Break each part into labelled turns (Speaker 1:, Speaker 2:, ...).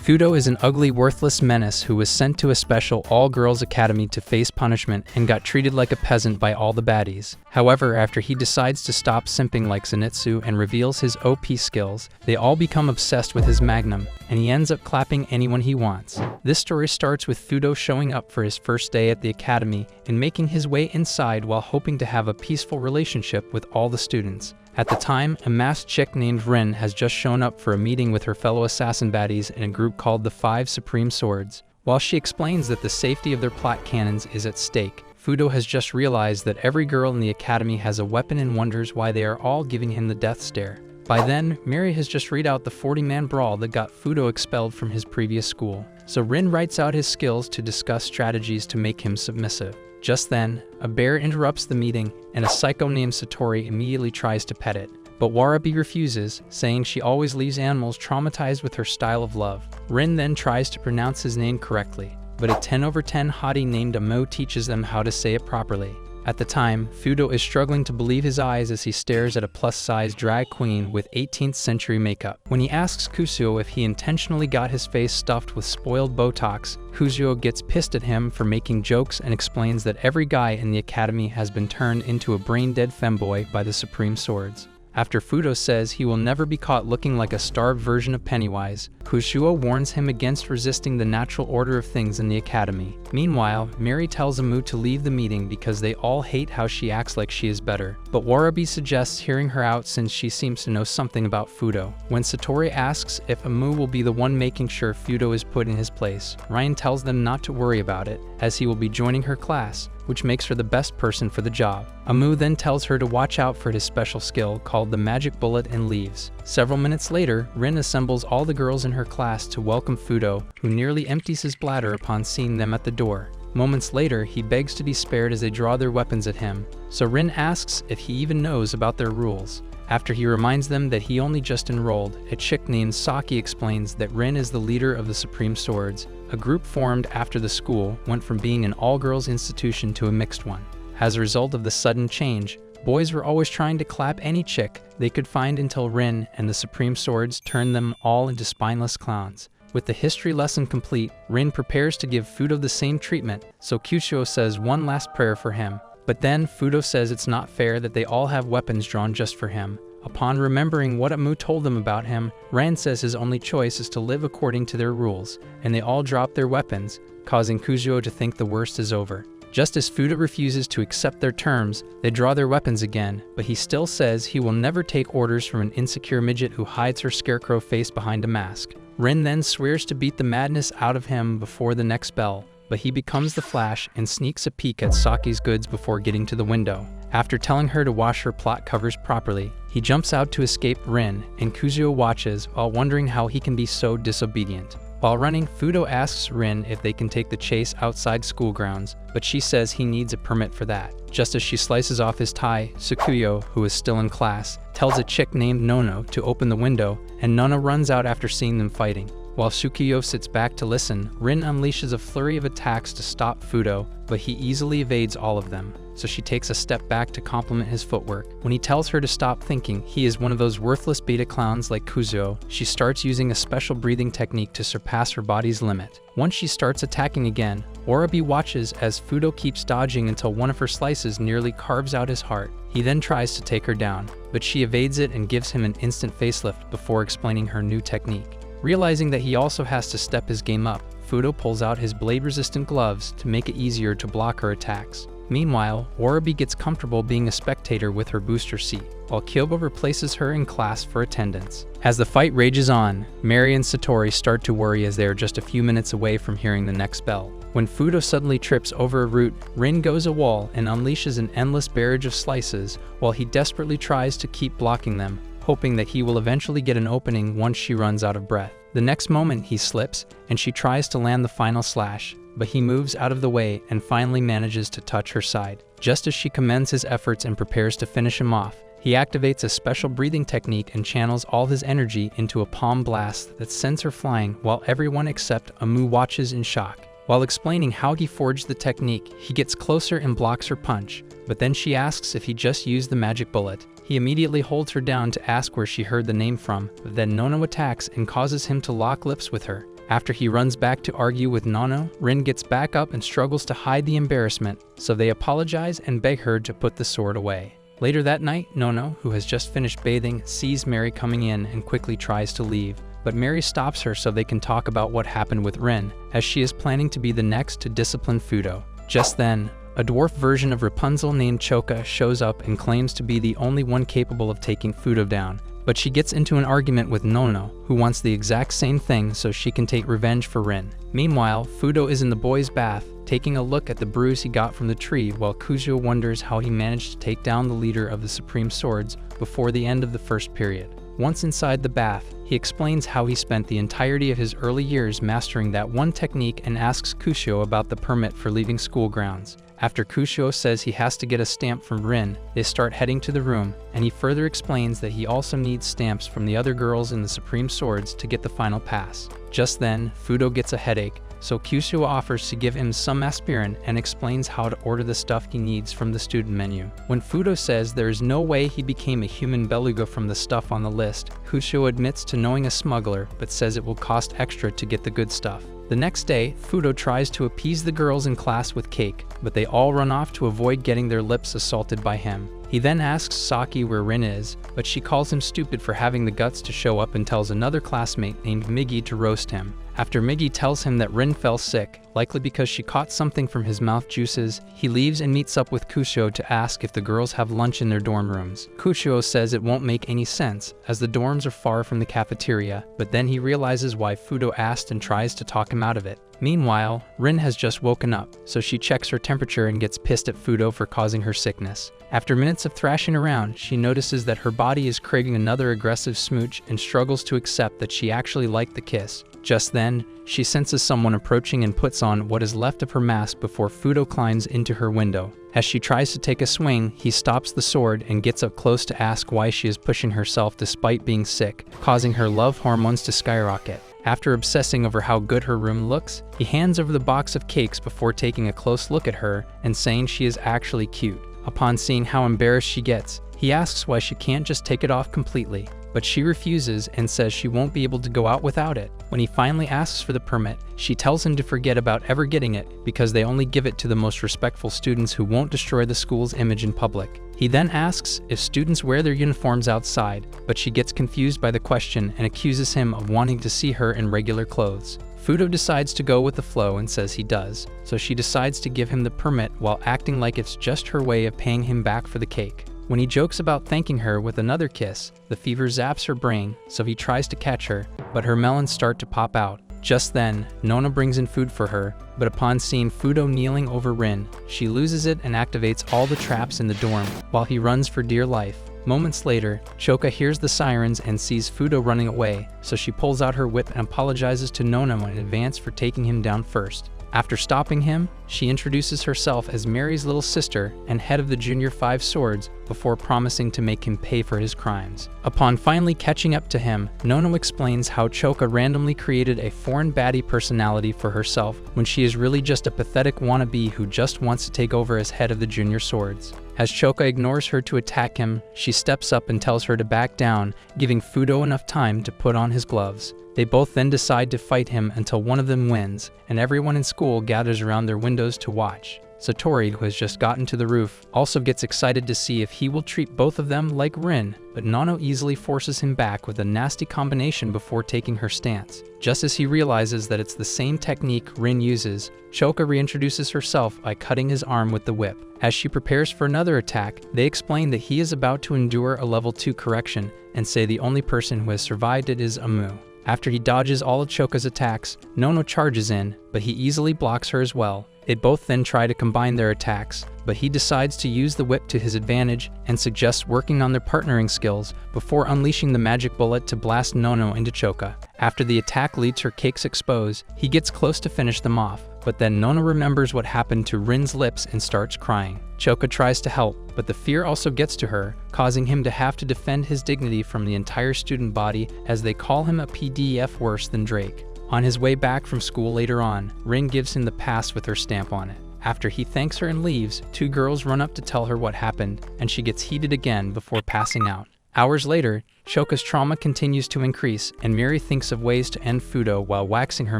Speaker 1: Fudo is an ugly, worthless menace who was sent to a special all-girls academy to face punishment and got treated like a peasant by all the baddies. However, after he decides to stop simping like Zenitsu and reveals his OP skills, they all become obsessed with his magnum, and he ends up clapping anyone he wants. This story starts with Fudo showing up for his first day at the academy and making his way inside while hoping to have a peaceful relationship with all the students. At the time, a masked chick named Rin has just shown up for a meeting with her fellow assassin baddies in a group called the Five Supreme Swords. While she explains that the safety of their plot cannons is at stake, Fudo has just realized that every girl in the academy has a weapon and wonders why they are all giving him the death stare. By then, Mary has just read out the 40-man brawl that got Fudo expelled from his previous school. So Rin writes out his skills to discuss strategies to make him submissive. Just then, a bear interrupts the meeting, and a psycho named Sattorii immediately tries to pet it. But Warabi refuses, saying she always leaves animals traumatized with her style of love. Rin then tries to pronounce his name correctly, but a 10/10 hottie named Amo teaches them how to say it properly. At the time, Fudo is struggling to believe his eyes as he stares at a plus-size drag queen with 18th century makeup. When he asks Kusuo if he intentionally got his face stuffed with spoiled Botox, Kusuo gets pissed at him for making jokes and explains that every guy in the academy has been turned into a brain-dead femboy by the Supreme Swords. After Fudo says he will never be caught looking like a starved version of Pennywise, Kusuo warns him against resisting the natural order of things in the academy. Meanwhile, Mary tells Amu to leave the meeting because they all hate how she acts like she is better. But Warabi suggests hearing her out since she seems to know something about Fudo. When Sattorii asks if Amu will be the one making sure Fudo is put in his place, Ryan tells them not to worry about it, as he will be joining her class, which makes her the best person for the job. Amu then tells her to watch out for his special skill called the magic bullet and leaves. Several minutes later, Rin assembles all the girls in her class to welcome Fudo, who nearly empties his bladder upon seeing them at the door. Moments later, he begs to be spared as they draw their weapons at him, so Rin asks if he even knows about their rules. After he reminds them that he only just enrolled, a chick named Saki explains that Rin is the leader of the Supreme Swords. A group formed after the school went from being an all-girls institution to a mixed one. As a result of the sudden change, boys were always trying to clap any chick they could find until Rin and the Supreme Swords turned them all into spineless clowns. With the history lesson complete, Rin prepares to give Fudo the same treatment, so Kusuo says one last prayer for him. But then Fudo says it's not fair that they all have weapons drawn just for him. Upon remembering what Amu told them about him, Rand says his only choice is to live according to their rules, and they all drop their weapons, causing Kusuo to think the worst is over. Just as Fudo refuses to accept their terms, they draw their weapons again, but he still says he will never take orders from an insecure midget who hides her scarecrow face behind a mask. Rin then swears to beat the madness out of him before the next bell, but he becomes the Flash and sneaks a peek at Saki's goods before getting to the window. After telling her to wash her plot covers properly, he jumps out to escape Rin, and Kusuo watches while wondering how he can be so disobedient. While running, Fudo asks Rin if they can take the chase outside school grounds, but she says he needs a permit for that. Just as she slices off his tie, Tsukuyo, who is still in class, tells a chick named Nono to open the window, and Nono runs out after seeing them fighting. While Tsukuyo sits back to listen, Rin unleashes a flurry of attacks to stop Fudo, but he easily evades all of them, so she takes a step back to compliment his footwork. When he tells her to stop thinking he is one of those worthless beta clowns like Kusuo, she starts using a special breathing technique to surpass her body's limit. Once she starts attacking again, Warabi watches as Fudo keeps dodging until one of her slices nearly carves out his heart. He then tries to take her down, but she evades it and gives him an instant facelift before explaining her new technique. Realizing that he also has to step his game up, Fudo pulls out his blade-resistant gloves to make it easier to block her attacks. Meanwhile, Warabi gets comfortable being a spectator with her booster seat, while Kyoba replaces her in class for attendance. As the fight rages on, Mary and Sattorii start to worry as they are just a few minutes away from hearing the next bell. When Fudo suddenly trips over a root, Rin goes a wall and unleashes an endless barrage of slices while he desperately tries to keep blocking them, hoping that he will eventually get an opening once she runs out of breath. The next moment he slips, and she tries to land the final slash, but he moves out of the way and finally manages to touch her side. Just as she commends his efforts and prepares to finish him off, he activates a special breathing technique and channels all his energy into a palm blast that sends her flying while everyone except Amu watches in shock. While explaining how he forged the technique, he gets closer and blocks her punch, but then she asks if he just used the magic bullet. He immediately holds her down to ask where she heard the name from, but then Nono attacks and causes him to lock lips with her. After he runs back to argue with Nono, Rin gets back up and struggles to hide the embarrassment, so they apologize and beg her to put the sword away. Later that night, Nono, who has just finished bathing, sees Mary coming in and quickly tries to leave. But Mary stops her so they can talk about what happened with Rin, as she is planning to be the next to discipline Fudo. Just then, a dwarf version of Rapunzel named Choka shows up and claims to be the only one capable of taking Fudo down. But she gets into an argument with Nono, who wants the exact same thing so she can take revenge for Rin. Meanwhile, Fudo is in the boys' bath, taking a look at the bruise he got from the tree, while Kujo wonders how he managed to take down the leader of the Supreme Swords before the end of the first period. Once inside the bath, he explains how he spent the entirety of his early years mastering that one technique and asks Kusho about the permit for leaving school grounds. After Kusho says he has to get a stamp from Rin, they start heading to the room, and he further explains that he also needs stamps from the other girls in the Supreme Swords to get the final pass. Just then, Fudo gets a headache, so Kusho offers to give him some aspirin and explains how to order the stuff he needs from the student menu. When Fudo says there is no way he became a human beluga from the stuff on the list, Kusho admits to knowing a smuggler but says it will cost extra to get the good stuff. The next day, Fudo tries to appease the girls in class with cake, but they all run off to avoid getting their lips assaulted by him. He then asks Saki where Rin is, but she calls him stupid for having the guts to show up and tells another classmate named Miggy to roast him. After Miggy tells him that Rin fell sick, likely because she caught something from his mouth juices, he leaves and meets up with Kusho to ask if the girls have lunch in their dorm rooms. Kusho says it won't make any sense, as the dorms are far from the cafeteria, but then he realizes why Fudo asked and tries to talk him out of it. Meanwhile, Rin has just woken up, so she checks her temperature and gets pissed at Fudo for causing her sickness. After minutes of thrashing around, she notices that her body is craving another aggressive smooch and struggles to accept that she actually liked the kiss. Just then, she senses someone approaching and puts on what is left of her mask before Fudo climbs into her window. As she tries to take a swing, he stops the sword and gets up close to ask why she is pushing herself despite being sick, causing her love hormones to skyrocket. After obsessing over how good her room looks, he hands over the box of cakes before taking a close look at her and saying she is actually cute. Upon seeing how embarrassed she gets, he asks why she can't just take it off completely, but she refuses and says she won't be able to go out without it. When he finally asks for the permit, she tells him to forget about ever getting it because they only give it to the most respectful students who won't destroy the school's image in public. He then asks if students wear their uniforms outside, but she gets confused by the question and accuses him of wanting to see her in regular clothes. Fudo decides to go with the flow and says he does, so she decides to give him the permit while acting like it's just her way of paying him back for the cake. When he jokes about thanking her with another kiss, the fever zaps her brain, so he tries to catch her, but her melons start to pop out. Just then, Nona brings in food for her, but upon seeing Fudo kneeling over Rin, she loses it and activates all the traps in the dorm, while he runs for dear life. Moments later, Choka hears the sirens and sees Fudo running away, so she pulls out her whip and apologizes to Nona in advance for taking him down first. After stopping him, she introduces herself as Mary's little sister and head of the Junior 5 Swords before promising to make him pay for his crimes. Upon finally catching up to him, Nono explains how Choka randomly created a foreign baddie personality for herself when she is really just a pathetic wannabe who just wants to take over as head of the Junior Swords. As Choka ignores her to attack him, she steps up and tells her to back down, giving Fudo enough time to put on his gloves. They both then decide to fight him until one of them wins, and everyone in school gathers around their windows to watch. Sattorii, who has just gotten to the roof, also gets excited to see if he will treat both of them like Rin, but Nano easily forces him back with a nasty combination before taking her stance. Just as he realizes that it's the same technique Rin uses, Choka reintroduces herself by cutting his arm with the whip. As she prepares for another attack, they explain that he is about to endure a level 2 correction and say the only person who has survived it is Amu. After he dodges all of Choka's attacks, Nono charges in, but he easily blocks her as well. They both then try to combine their attacks, but he decides to use the whip to his advantage and suggests working on their partnering skills before unleashing the magic bullet to blast Nono into Choka. After the attack leaves her cakes exposed, he gets close to finish them off, but then Nono remembers what happened to Rin's lips and starts crying. Choka tries to help, but the fear also gets to her, causing him to have to defend his dignity from the entire student body as they call him a PDF worse than Drake. On his way back from school later on, Rin gives him the pass with her stamp on it. After he thanks her and leaves, two girls run up to tell her what happened, and she gets heated again before passing out. Hours later, Choka's trauma continues to increase, and Mary thinks of ways to end Fudo while waxing her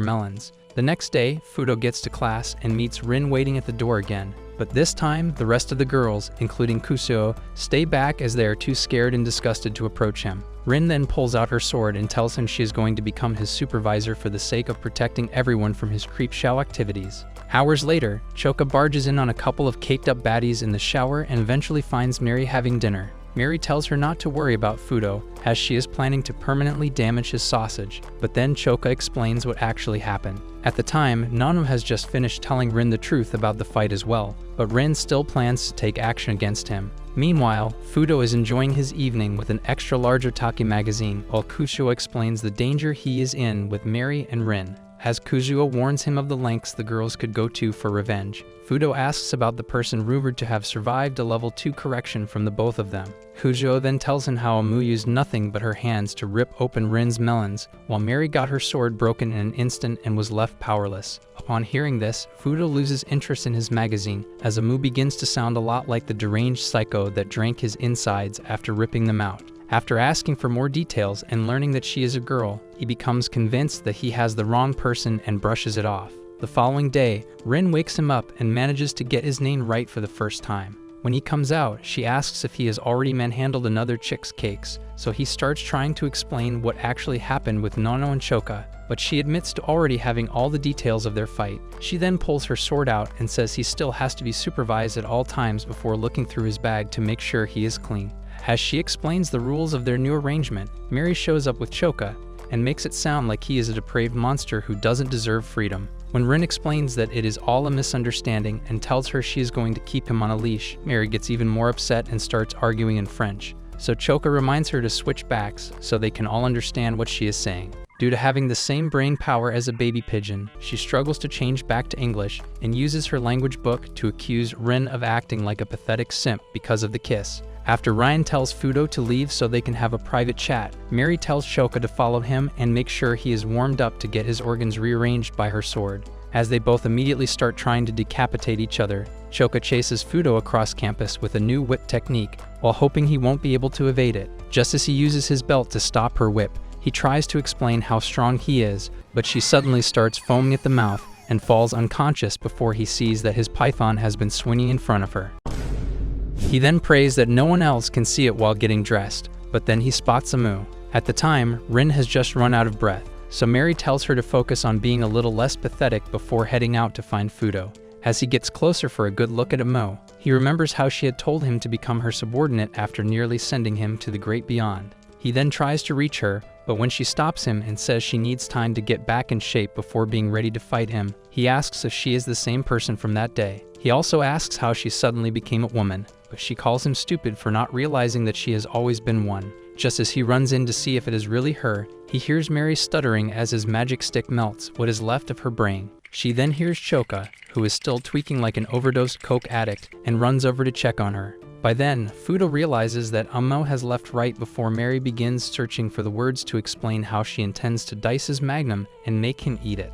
Speaker 1: melons. The next day, Fudo gets to class and meets Rin waiting at the door again. But this time, the rest of the girls, including Kusuo, stay back as they are too scared and disgusted to approach him. Rin then pulls out her sword and tells him she is going to become his supervisor for the sake of protecting everyone from his creepshow activities. Hours later, Choka barges in on a couple of caked-up baddies in the shower and eventually finds Mary having dinner. Mary tells her not to worry about Fudo, as she is planning to permanently damage his sausage, but then Choka explains what actually happened. At the time, Nano has just finished telling Rin the truth about the fight as well, but Rin still plans to take action against him. Meanwhile, Fudo is enjoying his evening with an extra-large Otaki magazine, while Kusuo explains the danger he is in with Mary and Rin. As Kusuo warns him of the lengths the girls could go to for revenge, Fudo asks about the person rumored to have survived a level 2 correction from the both of them. Kusuo then tells him how Amu used nothing but her hands to rip open Rin's melons, while Mary got her sword broken in an instant and was left powerless. Upon hearing this, Fudo loses interest in his magazine, as Amu begins to sound a lot like the deranged psycho that drank his insides after ripping them out. After asking for more details and learning that she is a girl, he becomes convinced that he has the wrong person and brushes it off. The following day, Rin wakes him up and manages to get his name right for the first time. When he comes out, she asks if he has already manhandled another chick's cakes, so he starts trying to explain what actually happened with Nono and Choka, but she admits to already having all the details of their fight. She then pulls her sword out and says he still has to be supervised at all times before looking through his bag to make sure he is clean. As she explains the rules of their new arrangement, Mary shows up with Choka and makes it sound like he is a depraved monster who doesn't deserve freedom. When Rin explains that it is all a misunderstanding and tells her she is going to keep him on a leash, Mary gets even more upset and starts arguing in French. So Choka reminds her to switch backs so they can all understand what she is saying. Due to having the same brain power as a baby pigeon, she struggles to change back to English and uses her language book to accuse Rin of acting like a pathetic simp because of the kiss. After Ryan tells Fudo to leave so they can have a private chat, Mary tells Choka to follow him and make sure he is warmed up to get his organs rearranged by her sword. As they both immediately start trying to decapitate each other, Choka chases Fudo across campus with a new whip technique, while hoping he won't be able to evade it. Just as he uses his belt to stop her whip, he tries to explain how strong he is, but she suddenly starts foaming at the mouth and falls unconscious before he sees that his python has been swinging in front of her. He then prays that no one else can see it while getting dressed, but then he spots Amu. At the time, Rin has just run out of breath, so Mary tells her to focus on being a little less pathetic before heading out to find Fudo. As he gets closer for a good look at Amu, he remembers how she had told him to become her subordinate after nearly sending him to the great beyond. He then tries to reach her, but when she stops him and says she needs time to get back in shape before being ready to fight him, he asks if she is the same person from that day. He also asks how she suddenly became a woman, but she calls him stupid for not realizing that she has always been one. Just as he runs in to see if it is really her, he hears Mary stuttering as his magic stick melts what is left of her brain. She then hears Choka, who is still tweaking like an overdosed coke addict, and runs over to check on her. By then, Fudo realizes that Amo has left right before Mary begins searching for the words to explain how she intends to dice his magnum and make him eat it.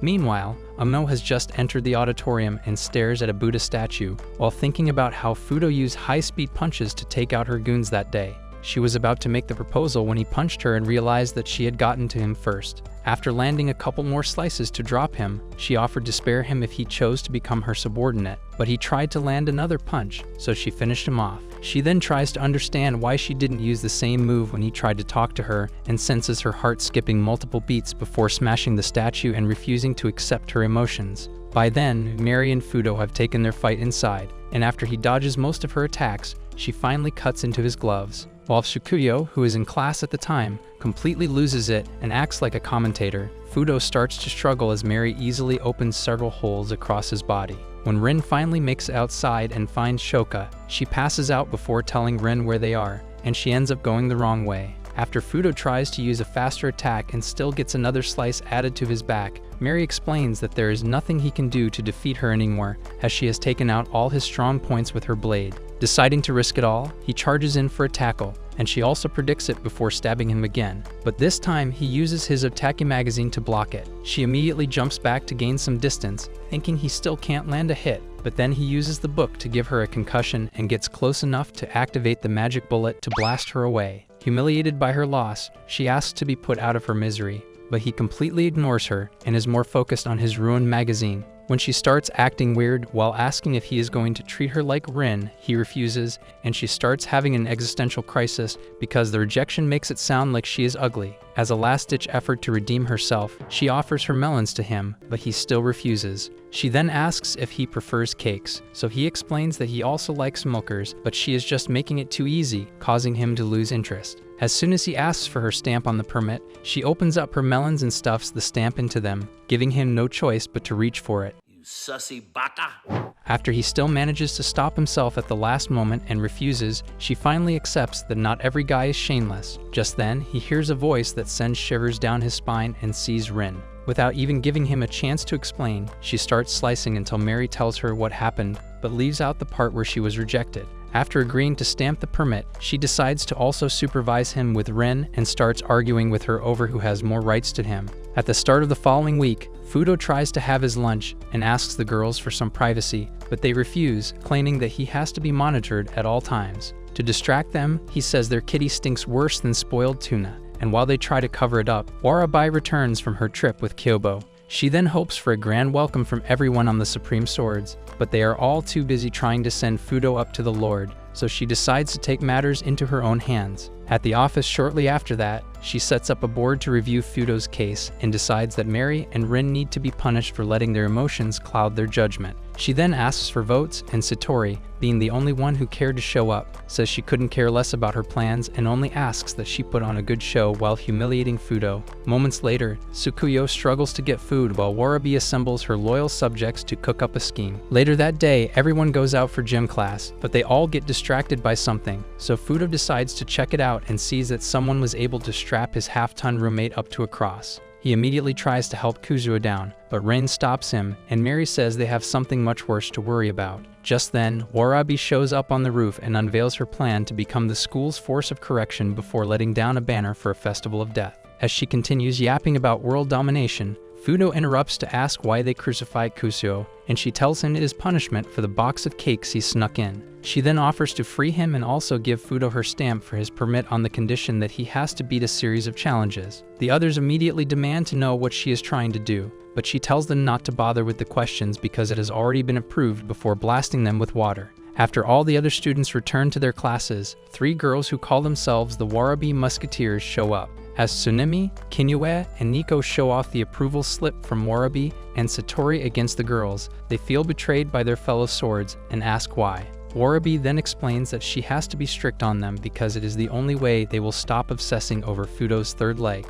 Speaker 1: Meanwhile, Amo has just entered the auditorium and stares at a Buddha statue while thinking about how Fudo used high-speed punches to take out her goons that day. She was about to make the proposal when he punched her and realized that she had gotten to him first. After landing a couple more slices to drop him, she offered to spare him if he chose to become her subordinate, but he tried to land another punch, so she finished him off. She then tries to understand why she didn't use the same move when he tried to talk to her and senses her heart skipping multiple beats before smashing the statue and refusing to accept her emotions. By then, Mary and Fudo have taken their fight inside, and after he dodges most of her attacks, she finally cuts into his gloves. While Shukuyo, who is in class at the time, completely loses it and acts like a commentator, Fudo starts to struggle as Mary easily opens several holes across his body. When Rin finally makes it outside and finds Choka, she passes out before telling Rin where they are, and she ends up going the wrong way. After Fudo tries to use a faster attack and still gets another slice added to his back, Mary explains that there is nothing he can do to defeat her anymore, as she has taken out all his strong points with her blade. Deciding to risk it all, he charges in for a tackle, and she also predicts it before stabbing him again. But this time, he uses his Otaki magazine to block it. She immediately jumps back to gain some distance, thinking he still can't land a hit, but then he uses the book to give her a concussion and gets close enough to activate the magic bullet to blast her away. Humiliated by her loss, she asks to be put out of her misery, but he completely ignores her and is more focused on his ruined magazine. When she starts acting weird while asking if he is going to treat her like Rin, he refuses, and she starts having an existential crisis because the rejection makes it sound like she is ugly. As a last-ditch effort to redeem herself, she offers her melons to him, but he still refuses. She then asks if he prefers cakes, so he explains that he also likes milkers, but she is just making it too easy, causing him to lose interest. As soon as he asks for her stamp on the permit, she opens up her melons and stuffs the stamp into them, giving him no choice but to reach for it.
Speaker 2: You sussy baka!
Speaker 1: After he still manages to stop himself at the last moment and refuses, she finally accepts that not every guy is shameless. Just then, he hears a voice that sends shivers down his spine and sees Rin. Without even giving him a chance to explain, she starts slicing until Mary tells her what happened, but leaves out the part where she was rejected. After agreeing to stamp the permit, she decides to also supervise him with Rin and starts arguing with her over who has more rights to him. At the start of the following week, Fudo tries to have his lunch and asks the girls for some privacy, but they refuse, claiming that he has to be monitored at all times. To distract them, he says their kitty stinks worse than spoiled tuna, and while they try to cover it up, Warabi returns from her trip with Kyobo. She then hopes for a grand welcome from everyone on the Supreme Swords, but they are all too busy trying to send Fudo up to the Lord, so she decides to take matters into her own hands. At the office shortly after that, she sets up a board to review Fudo's case and decides that Mary and Rin need to be punished for letting their emotions cloud their judgment. She then asks for votes, and Sattorii, being the only one who cared to show up, says she couldn't care less about her plans and only asks that she put on a good show while humiliating Fudo. Moments later, Tsukuyo struggles to get food while Warabi assembles her loyal subjects to cook up a scheme. Later that day, everyone goes out for gym class, but they all get distracted by something, so Fudo decides to check it out and sees that someone was able to strap his half-ton roommate up to a cross. He immediately tries to help Kuzuo down, but Rin stops him, and Mary says they have something much worse to worry about. Just then, Warabi shows up on the roof and unveils her plan to become the school's force of correction before letting down a banner for a festival of death. As she continues yapping about world domination, Fudo interrupts to ask why they crucified Kuzuo, and she tells him it is punishment for the box of cakes he snuck in. She then offers to free him and also give Fudo her stamp for his permit on the condition that he has to beat a series of challenges. The others immediately demand to know what she is trying to do, but she tells them not to bother with the questions because it has already been approved before blasting them with water. After all the other students return to their classes, 3 girls who call themselves the Warabi Musketeers show up. As Tsunemi, Kinyue, and Nico show off the approval slip from Warabi and Sattorii against the girls, they feel betrayed by their fellow swords and ask why. Warabi then explains that she has to be strict on them because it is the only way they will stop obsessing over Fudo's third leg.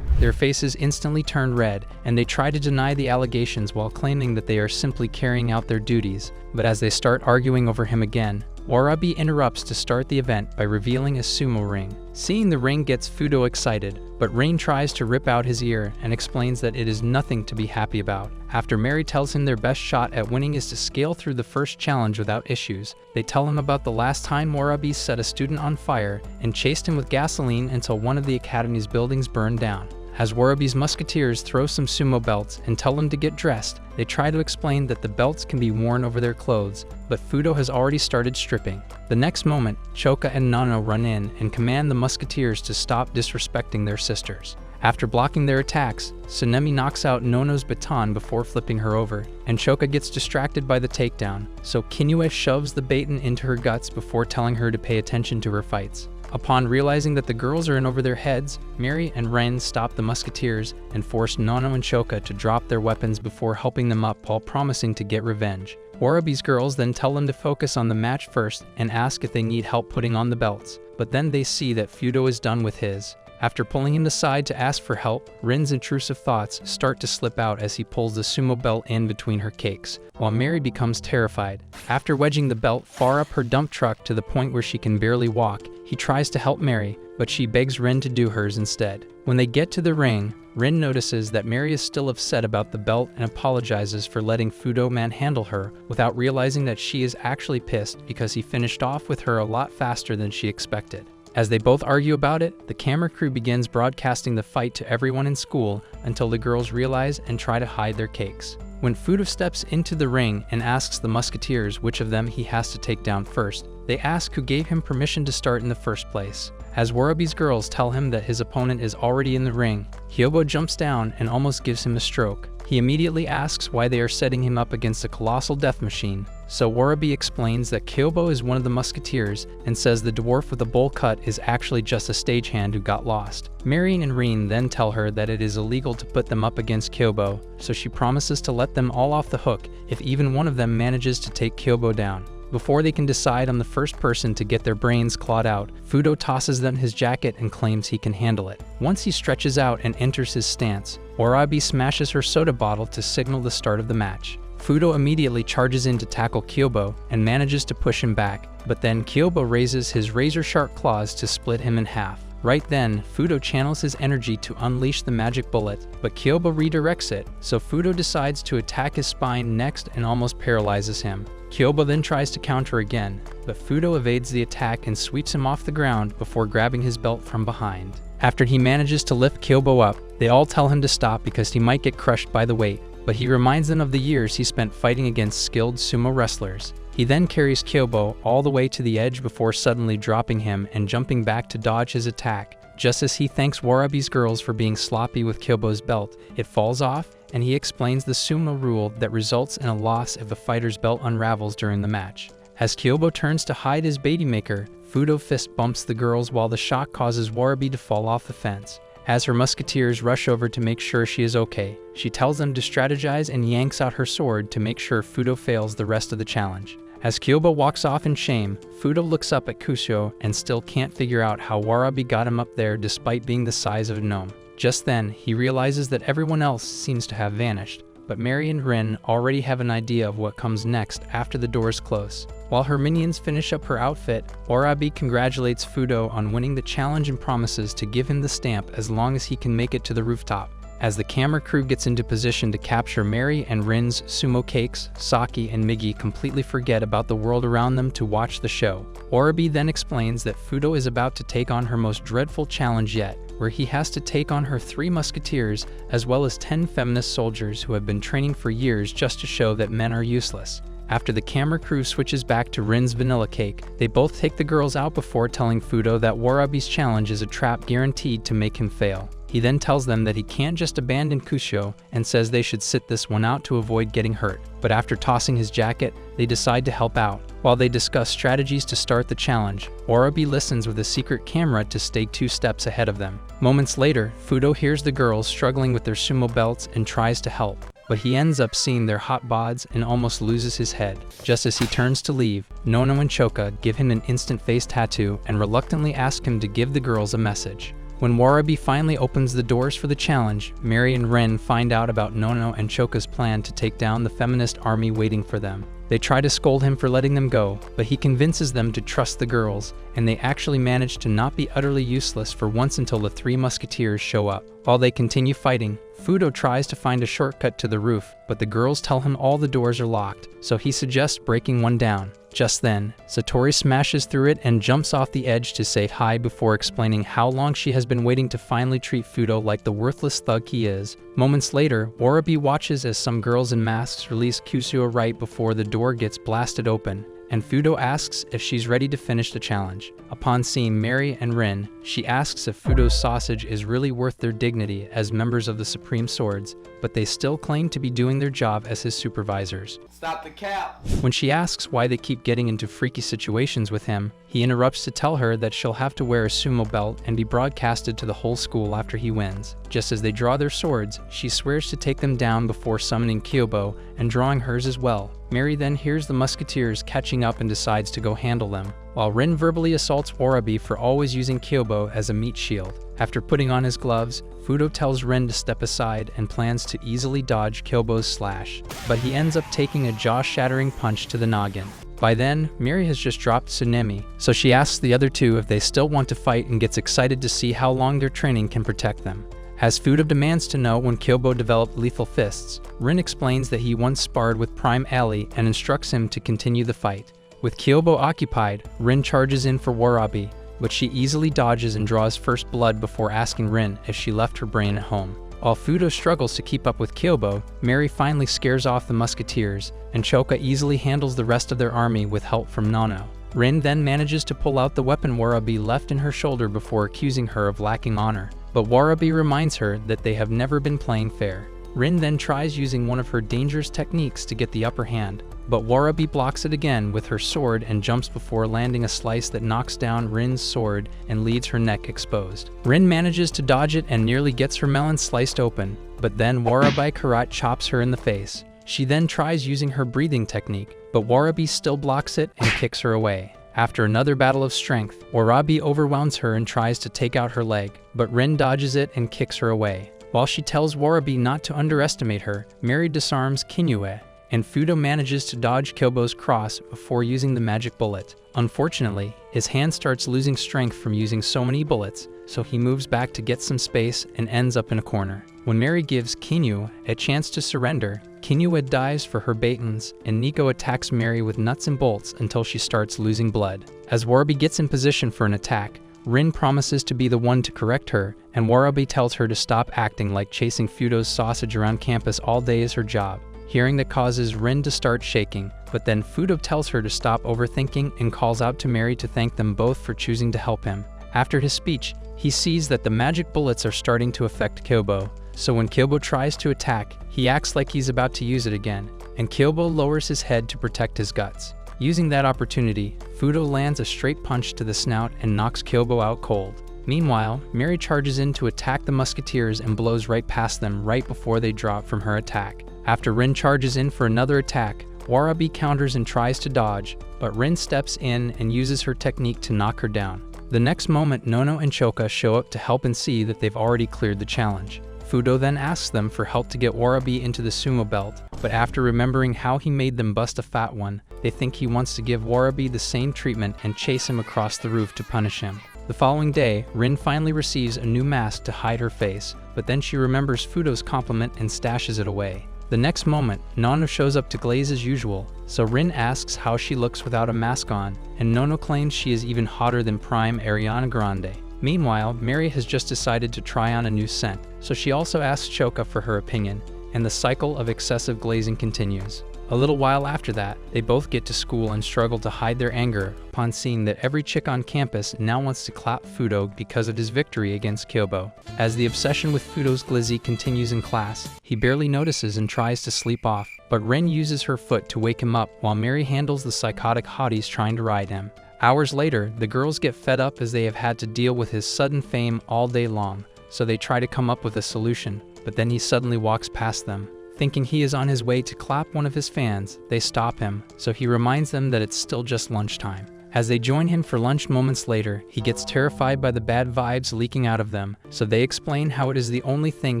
Speaker 1: Their faces instantly turn red, and they try to deny the allegations while claiming that they are simply carrying out their duties, but as they start arguing over him again, Warabi interrupts to start the event by revealing a sumo ring. Seeing the ring gets Fudo excited, but Rain tries to rip out his ear and explains that it is nothing to be happy about. After Mary tells him their best shot at winning is to scale through the first challenge without issues, they tell him about the last time Warabi set a student on fire and chased him with gasoline until one of the academy's buildings burned down. As Warabi's musketeers throw some sumo belts and tell them to get dressed, they try to explain that the belts can be worn over their clothes, but Fudo has already started stripping. The next moment, Choka and Nano run in and command the musketeers to stop disrespecting their sisters. After blocking their attacks, Tsunemi knocks out Nono's baton before flipping her over, and Choka gets distracted by the takedown, so Kinyue shoves the baton into her guts before telling her to pay attention to her fights. Upon realizing that the girls are in over their heads, Mary and Ren stop the musketeers and force Nono and Choka to drop their weapons before helping them up while promising to get revenge. Warabi's girls then tell them to focus on the match first and ask if they need help putting on the belts, but then they see that Fudo is done with his. After pulling him aside to ask for help, Rin's intrusive thoughts start to slip out as he pulls the sumo belt in between her cakes, while Mary becomes terrified. After wedging the belt far up her dump truck to the point where she can barely walk, he tries to help Mary, but she begs Rin to do hers instead. When they get to the ring, Rin notices that Mary is still upset about the belt and apologizes for letting Fudo manhandle her without realizing that she is actually pissed because he finished off with her a lot faster than she expected. As they both argue about it, the camera crew begins broadcasting the fight to everyone in school until the girls realize and try to hide their cakes. When Fudo steps into the ring and asks the musketeers which of them he has to take down first, they ask who gave him permission to start in the first place. As Warabi's girls tell him that his opponent is already in the ring, Kyobo jumps down and almost gives him a stroke. He immediately asks why they are setting him up against a colossal death machine, so Warabi explains that Kyobo is one of the musketeers and says the dwarf with the bowl cut is actually just a stagehand who got lost. Mary and Rin then tell her that it is illegal to put them up against Kyobo, so she promises to let them all off the hook if even one of them manages to take Kyobo down. Before they can decide on the first person to get their brains clawed out, Fudo tosses them his jacket and claims he can handle it. Once he stretches out and enters his stance, Warabi smashes her soda bottle to signal the start of the match. Fudo immediately charges in to tackle Kyobo and manages to push him back, but then Kyobo raises his razor-sharp claws to split him in half. Right then, Fudo channels his energy to unleash the magic bullet, but Kyobo redirects it, so Fudo decides to attack his spine next and almost paralyzes him. Kyobo then tries to counter again, but Fudo evades the attack and sweeps him off the ground before grabbing his belt from behind. After he manages to lift Kyobo up, they all tell him to stop because he might get crushed by the weight, but he reminds them of the years he spent fighting against skilled sumo wrestlers. He then carries Kyobo all the way to the edge before suddenly dropping him and jumping back to dodge his attack. Just as he thanks Warabi's girls for being sloppy with Kyobo's belt, it falls off, and he explains the sumo rule that results in a loss if a fighter's belt unravels during the match. As Kyobo turns to hide his baby maker, Fudo fist bumps the girls while the shock causes Warabi to fall off the fence. As her musketeers rush over to make sure she is okay, she tells them to strategize and yanks out her sword to make sure Fudo fails the rest of the challenge. As Kyobo walks off in shame, Fudo looks up at Kusho and still can't figure out how Warabi got him up there despite being the size of a gnome. Just then, he realizes that everyone else seems to have vanished, but Mary and Rin already have an idea of what comes next after the doors close. While her minions finish up her outfit, Warabi congratulates Fudo on winning the challenge and promises to give him the stamp as long as he can make it to the rooftop. As the camera crew gets into position to capture Mary and Rin's sumo cakes, Saki and Migi completely forget about the world around them to watch the show. Warabi then explains that Fudo is about to take on her most dreadful challenge yet, where he has to take on her 3 musketeers as well as 10 feminist soldiers who have been training for years just to show that men are useless. After the camera crew switches back to Rin's vanilla cake, they both take the girls out before telling Fudo that Warabi's challenge is a trap guaranteed to make him fail. He then tells them that he can't just abandon Kusho and says they should sit this one out to avoid getting hurt. But after tossing his jacket, they decide to help out. While they discuss strategies to start the challenge, Warabi listens with a secret camera to stay 2 steps ahead of them. Moments later, Fudo hears the girls struggling with their sumo belts and tries to help, but he ends up seeing their hot bods and almost loses his head. Just as he turns to leave, Nono and Choka give him an instant face tattoo and reluctantly ask him to give the girls a message. When Warabi finally opens the doors for the challenge, Mary and Rin find out about Nono and Choka's plan to take down the feminist army waiting for them. They try to scold him for letting them go, but he convinces them to trust the girls, and they actually manage to not be utterly useless for once until the 3 musketeers show up. While they continue fighting, Fudo tries to find a shortcut to the roof, but the girls tell him all the doors are locked, so he suggests breaking one down. Just then, Sattorii smashes through it and jumps off the edge to say hi before explaining how long she has been waiting to finally treat Fudo like the worthless thug he is. Moments later, Warabi watches as some girls in masks release Kusho right before the door gets blasted open, and Fudo asks if she's ready to finish the challenge. Upon seeing Mary and Rin, she asks if Fudo's sausage is really worth their dignity as members of the Supreme Swords, but they still claim to be doing their job as his supervisors.
Speaker 3: Stop the cap!
Speaker 1: When she asks why they keep getting into freaky situations with him, he interrupts to tell her that she'll have to wear a sumo belt and be broadcasted to the whole school after he wins. Just as they draw their swords, she swears to take them down before summoning Kyobo and drawing hers as well. Mary then hears the musketeers catching up and decides to go handle them, while Rin verbally assaults Warabi for always using Kyobo as a meat shield. After putting on his gloves, Fudo tells Rin to step aside and plans to easily dodge Kyobo's slash, but he ends up taking a jaw-shattering punch to the noggin. By then, Mary has just dropped Tsunemi, so she asks the other 2 if they still want to fight and gets excited to see how long their training can protect them. As Fudo demands to know when Kyobo developed lethal fists, Rin explains that he once sparred with Prime Ali and instructs him to continue the fight. With Kyobo occupied, Rin charges in for Warabi, but she easily dodges and draws first blood before asking Rin if she left her brain at home. While Fudo struggles to keep up with Kyobo, Mary finally scares off the musketeers, and Choka easily handles the rest of their army with help from Nono. Rin then manages to pull out the weapon Warabi left in her shoulder before accusing her of lacking honor, but Warabi reminds her that they have never been playing fair. Rin then tries using one of her dangerous techniques to get the upper hand, but Warabi blocks it again with her sword and jumps before landing a slice that knocks down Rin's sword and leaves her neck exposed. Rin manages to dodge it and nearly gets her melon sliced open, but then Warabi Karat chops her in the face. She then tries using her breathing technique, but Warabi still blocks it and kicks her away. After another battle of strength, Warabi overwhelms her and tries to take out her leg, but Rin dodges it and kicks her away. While she tells Warabi not to underestimate her, Mary disarms Kinyue, and Fudo manages to dodge Kyobo's cross before using the magic bullet. Unfortunately, his hand starts losing strength from using so many bullets, so he moves back to get some space and ends up in a corner. When Mary gives Kinyu a chance to surrender, Kinyue dives for her Baitons, and Nico attacks Mary with nuts and bolts until she starts losing blood. As Warabi gets in position for an attack, Rin promises to be the one to correct her, and Warabi tells her to stop acting like chasing Fudo's sausage around campus all day is her job. Hearing that causes Rin to start shaking, but then Fudo tells her to stop overthinking and calls out to Mary to thank them both for choosing to help him. After his speech, he sees that the magic bullets are starting to affect Kyobo, so when Kyobo tries to attack, he acts like he's about to use it again, and Kyobo lowers his head to protect his guts. Using that opportunity, Fudo lands a straight punch to the snout and knocks Kyobo out cold. Meanwhile, Mary charges in to attack the musketeers and blows right past them right before they drop from her attack. After Rin charges in for another attack, Warabi counters and tries to dodge, but Rin steps in and uses her technique to knock her down. The next moment, Nono and Choka show up to help and see that they've already cleared the challenge. Fudo then asks them for help to get Warabi into the sumo belt, but after remembering how he made them bust a fat one, they think he wants to give Warabi the same treatment and chase him across the roof to punish him. The following day, Rin finally receives a new mask to hide her face, but then she remembers Fudo's compliment and stashes it away. The next moment, Nono shows up to glaze as usual, so Rin asks how she looks without a mask on, and Nono claims she is even hotter than prime Ariana Grande. Meanwhile, Mary has just decided to try on a new scent, so she also asks Choka for her opinion, and the cycle of excessive glazing continues. A little while after that, they both get to school and struggle to hide their anger upon seeing that every chick on campus now wants to clap Fudo because of his victory against Kyobo. As the obsession with Fudo's glizzy continues in class, he barely notices and tries to sleep off, but Rin uses her foot to wake him up while Mary handles the psychotic hotties trying to ride him. Hours later, the girls get fed up as they have had to deal with his sudden fame all day long, so they try to come up with a solution, but then he suddenly walks past them. Thinking he is on his way to clap one of his fans, they stop him, so he reminds them that it's still just lunchtime. As they join him for lunch moments later, he gets terrified by the bad vibes leaking out of them, so they explain how it is the only thing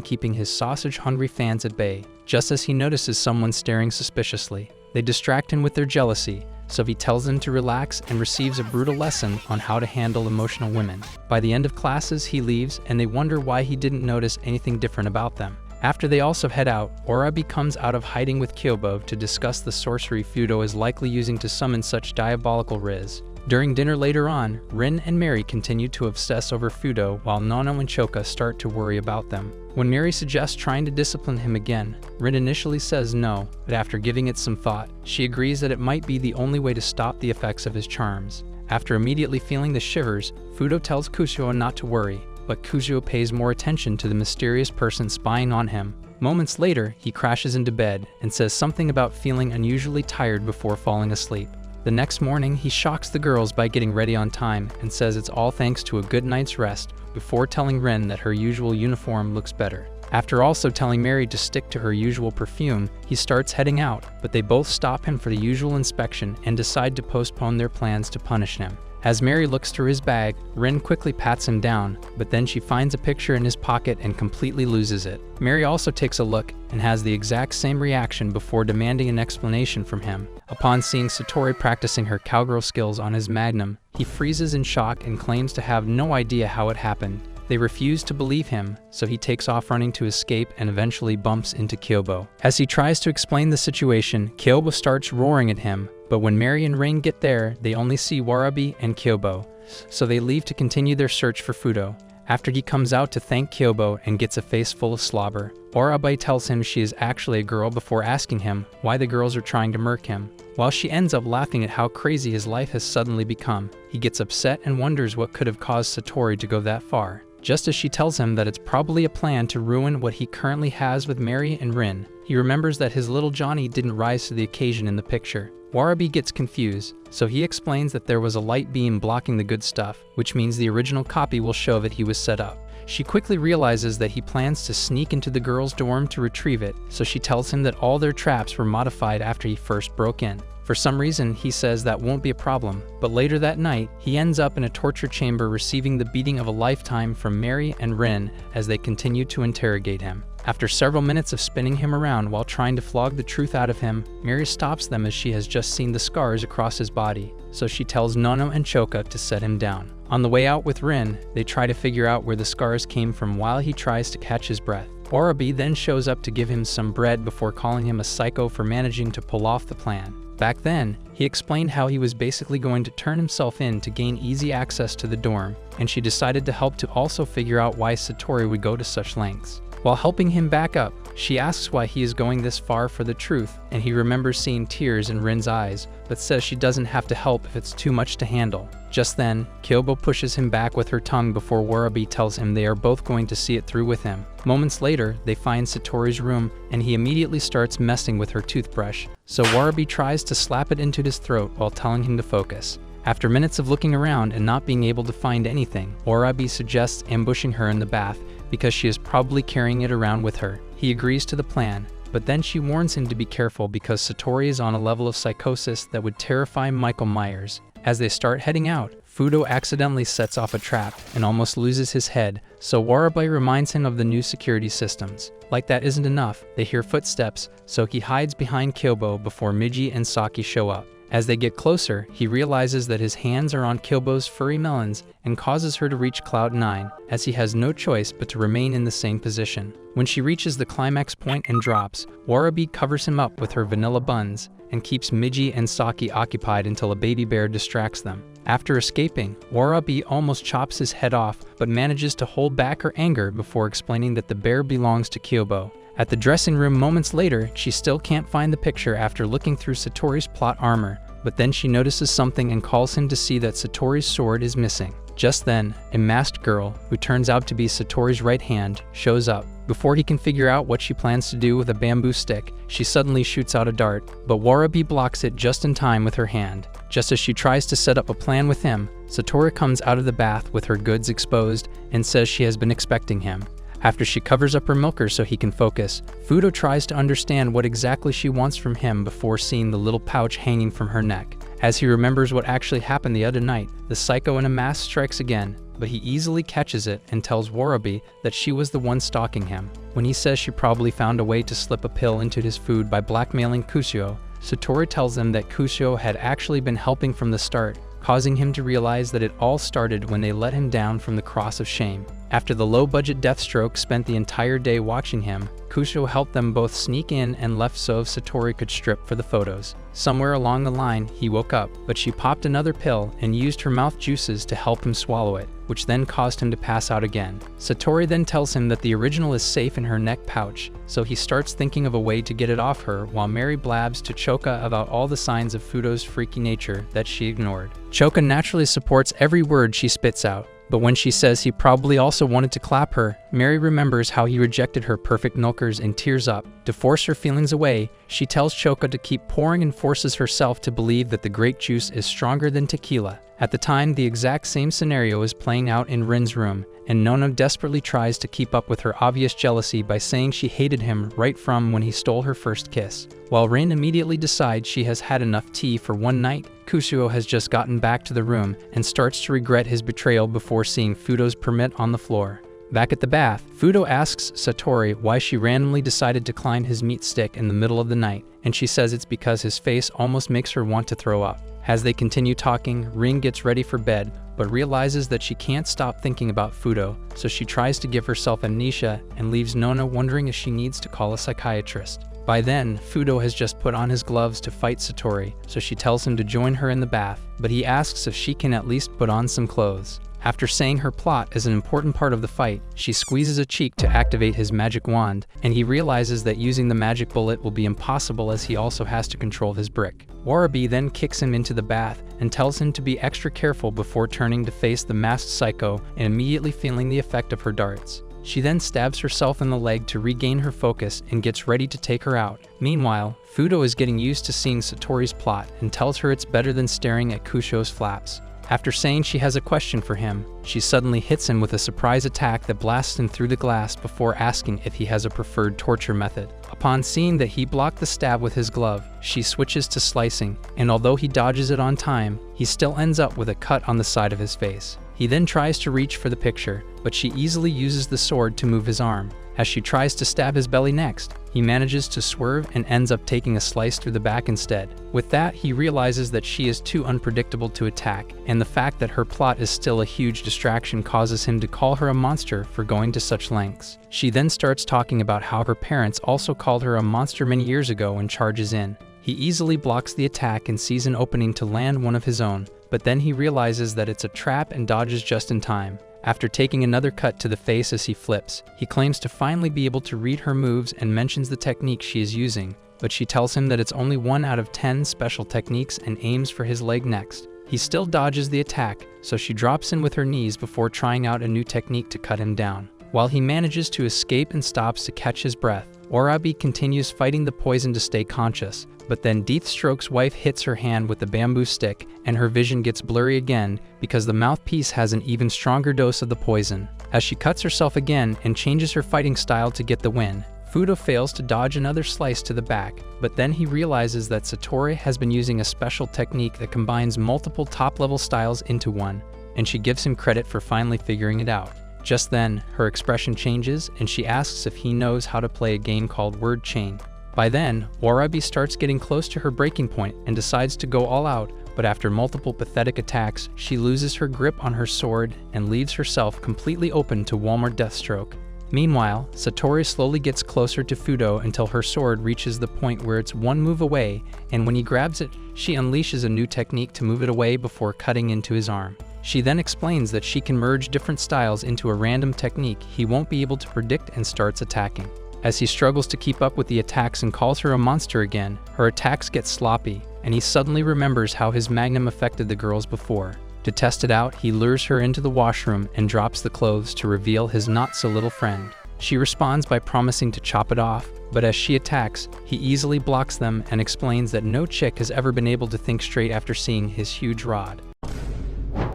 Speaker 1: keeping his sausage-hungry fans at bay, just as he notices someone staring suspiciously. They distract him with their jealousy, so he tells them to relax and receives a brutal lesson on how to handle emotional women. By the end of classes, he leaves, and they wonder why he didn't notice anything different about them. After they also head out, Warabi comes out of hiding with Kyobo to discuss the sorcery Fudo is likely using to summon such diabolical RIZZ. During dinner later on, Rin and Mary continue to obsess over Fudo while Nono and Choka start to worry about them. When Mary suggests trying to discipline him again, Rin initially says no, but after giving it some thought, she agrees that it might be the only way to stop the effects of his charms. After immediately feeling the shivers, Fudo tells Kusuo not to worry, but Kusuo pays more attention to the mysterious person spying on him. Moments later, he crashes into bed and says something about feeling unusually tired before falling asleep. The next morning, he shocks the girls by getting ready on time and says it's all thanks to a good night's rest before telling Rin that her usual uniform looks better. After also telling Mary to stick to her usual perfume, he starts heading out, but they both stop him for the usual inspection and decide to postpone their plans to punish him. As Mary looks through his bag, Rin quickly pats him down, but then she finds a picture in his pocket and completely loses it. Mary also takes a look and has the exact same reaction before demanding an explanation from him. Upon seeing Sattorii practicing her cowgirl skills on his magnum, he freezes in shock and claims to have no idea how it happened. They refuse to believe him, so he takes off running to escape and eventually bumps into Kyobo. As he tries to explain the situation, Kyobo starts roaring at him, but when Mary and Rin get there, they only see Warabi and Kyobo, so they leave to continue their search for Fudo. After he comes out to thank Kyobo and gets a face full of slobber, Warabi tells him she is actually a girl before asking him why the girls are trying to murk him. While she ends up laughing at how crazy his life has suddenly become, he gets upset and wonders what could have caused Sattorii to go that far. Just as she tells him that it's probably a plan to ruin what he currently has with Mary and Rin, he remembers that his little Johnny didn't rise to the occasion in the picture. Warabi gets confused, so he explains that there was a light beam blocking the good stuff, which means the original copy will show that he was set up. She quickly realizes that he plans to sneak into the girls' dorm to retrieve it, so she tells him that all their traps were modified after he first broke in. For some reason, he says that won't be a problem, but later that night, he ends up in a torture chamber receiving the beating of a lifetime from Mary and Rin as they continue to interrogate him. After several minutes of spinning him around while trying to flog the truth out of him, Mary stops them as she has just seen the scars across his body, so she tells Nono and Choka to set him down. On the way out with Rin, they try to figure out where the scars came from while he tries to catch his breath. Warabi then shows up to give him some bread before calling him a psycho for managing to pull off the plan. Back then, he explained how he was basically going to turn himself in to gain easy access to the dorm, and she decided to help to also figure out why Sattorii would go to such lengths. While helping him back up, she asks why he is going this far for the truth, and he remembers seeing tears in Rin's eyes, but says she doesn't have to help if it's too much to handle. Just then, Kyobo pushes him back with her tongue before Warabi tells him they are both going to see it through with him. Moments later, they find Sattorii's room, and he immediately starts messing with her toothbrush, so Warabi tries to slap it into his throat while telling him to focus. After minutes of looking around and not being able to find anything, Warabi suggests ambushing her in the bath because she is probably carrying it around with her. He agrees to the plan, but then she warns him to be careful because Sattorii is on a level of psychosis that would terrify Michael Myers. As they start heading out, Fudo accidentally sets off a trap and almost loses his head, so Warabi reminds him of the new security systems. Like that isn't enough, they hear footsteps, so he hides behind Kyobo before Miji and Saki show up. As they get closer, he realizes that his hands are on Kyobo's furry melons and causes her to reach Cloud 9, as he has no choice but to remain in the same position. When she reaches the climax point and drops, Warabi covers him up with her vanilla buns and keeps Miji and Saki occupied until a baby bear distracts them. After escaping, Warabi almost chops his head off but manages to hold back her anger before explaining that the bear belongs to Kyobo. At the dressing room moments later, she still can't find the picture after looking through Sattorii's plot armor, but then she notices something and calls him to see that Sattorii's sword is missing. Just then, a masked girl, who turns out to be Sattorii's right hand, shows up. Before he can figure out what she plans to do with a bamboo stick, she suddenly shoots out a dart, but Warabi blocks it just in time with her hand. Just as she tries to set up a plan with him, Sattorii comes out of the bath with her goods exposed and says she has been expecting him. After she covers up her milker so he can focus, Fudo tries to understand what exactly she wants from him before seeing the little pouch hanging from her neck. As he remembers what actually happened the other night, the psycho in a mask strikes again, but he easily catches it and tells Warabi that she was the one stalking him. When he says she probably found a way to slip a pill into his food by blackmailing Kusio, Sattorii tells him that Kusio had actually been helping from the start, causing him to realize that it all started when they let him down from the cross of shame. After the low-budget Deathstroke spent the entire day watching him, Kusio helped them both sneak in and left so Sattorii could strip for the photos. Somewhere along the line, he woke up, but she popped another pill and used her mouth juices to help him swallow it, which then caused him to pass out again. Sattorii then tells him that the original is safe in her neck pouch, so he starts thinking of a way to get it off her while Mary blabs to Choka about all the signs of Fudo's freaky nature that she ignored. Choka naturally supports every word she spits out, but when she says he probably also wanted to clap her, Mary remembers how he rejected her perfect milkers and tears up. To force her feelings away, she tells Choka to keep pouring and forces herself to believe that the grape juice is stronger than tequila. At the time, the exact same scenario is playing out in Rin's room, and Nono desperately tries to keep up with her obvious jealousy by saying she hated him right from when he stole her first kiss. While Rin immediately decides she has had enough tea for one night, Kusio has just gotten back to the room and starts to regret his betrayal before seeing Fudo's permit on the floor. Back at the bath, Fudo asks Sattorii why she randomly decided to climb his meat stick in the middle of the night, and she says it's because his face almost makes her want to throw up. As they continue talking, Rin gets ready for bed, but realizes that she can't stop thinking about Fudo, so she tries to give herself amnesia and leaves Nona wondering if she needs to call a psychiatrist. By then, Fudo has just put on his gloves to fight Sattorii, so she tells him to join her in the bath, but he asks if she can at least put on some clothes. After saying her plot is an important part of the fight, she squeezes a cheek to activate his magic wand, and he realizes that using the magic bullet will be impossible as he also has to control his brick. Warabi then kicks him into the bath and tells him to be extra careful before turning to face the masked psycho and immediately feeling the effect of her darts. She then stabs herself in the leg to regain her focus and gets ready to take her out. Meanwhile, Fudo is getting used to seeing Sattorii's plot and tells her it's better than staring at Kusho's flaps. After saying she has a question for him, she suddenly hits him with a surprise attack that blasts him through the glass before asking if he has a preferred torture method. Upon seeing that he blocked the stab with his glove, she switches to slicing, and although he dodges it on time, he still ends up with a cut on the side of his face. He then tries to reach for the picture, but she easily uses the sword to move his arm. As she tries to stab his belly next, he manages to swerve and ends up taking a slice through the back instead. With that, he realizes that she is too unpredictable to attack, and the fact that her plot is still a huge distraction causes him to call her a monster for going to such lengths. She then starts talking about how her parents also called her a monster many years ago and charges in. He easily blocks the attack and sees an opening to land one of his own, but then he realizes that it's a trap and dodges just in time. After taking another cut to the face as he flips, he claims to finally be able to read her moves and mentions the technique she is using, but she tells him that it's only 1 out of 10 special techniques and aims for his leg next. He still dodges the attack, so she drops in with her knees before trying out a new technique to cut him down. While he manages to escape and stops to catch his breath, Warabi continues fighting the poison to stay conscious, but then Deathstroke's wife hits her hand with the bamboo stick and her vision gets blurry again because the mouthpiece has an even stronger dose of the poison. As she cuts herself again and changes her fighting style to get the win, Fudo fails to dodge another slice to the back, but then he realizes that Sattorii has been using a special technique that combines multiple top-level styles into one, and she gives him credit for finally figuring it out. Just then, her expression changes and she asks if he knows how to play a game called Word Chain. By then, Warabi starts getting close to her breaking point and decides to go all out, but after multiple pathetic attacks, she loses her grip on her sword and leaves herself completely open to one more Deathstroke. Meanwhile, Sattorii slowly gets closer to Fudo until her sword reaches the point where it's one move away, and when he grabs it, she unleashes a new technique to move it away before cutting into his arm. She then explains that she can merge different styles into a random technique he won't be able to predict and starts attacking. As he struggles to keep up with the attacks and calls her a monster again, her attacks get sloppy, and he suddenly remembers how his magnum affected the girls before. To test it out, he lures her into the washroom and drops the clothes to reveal his not-so-little friend. She responds by promising to chop it off, but as she attacks, he easily blocks them and explains that no chick has ever been able to think straight after seeing his huge rod.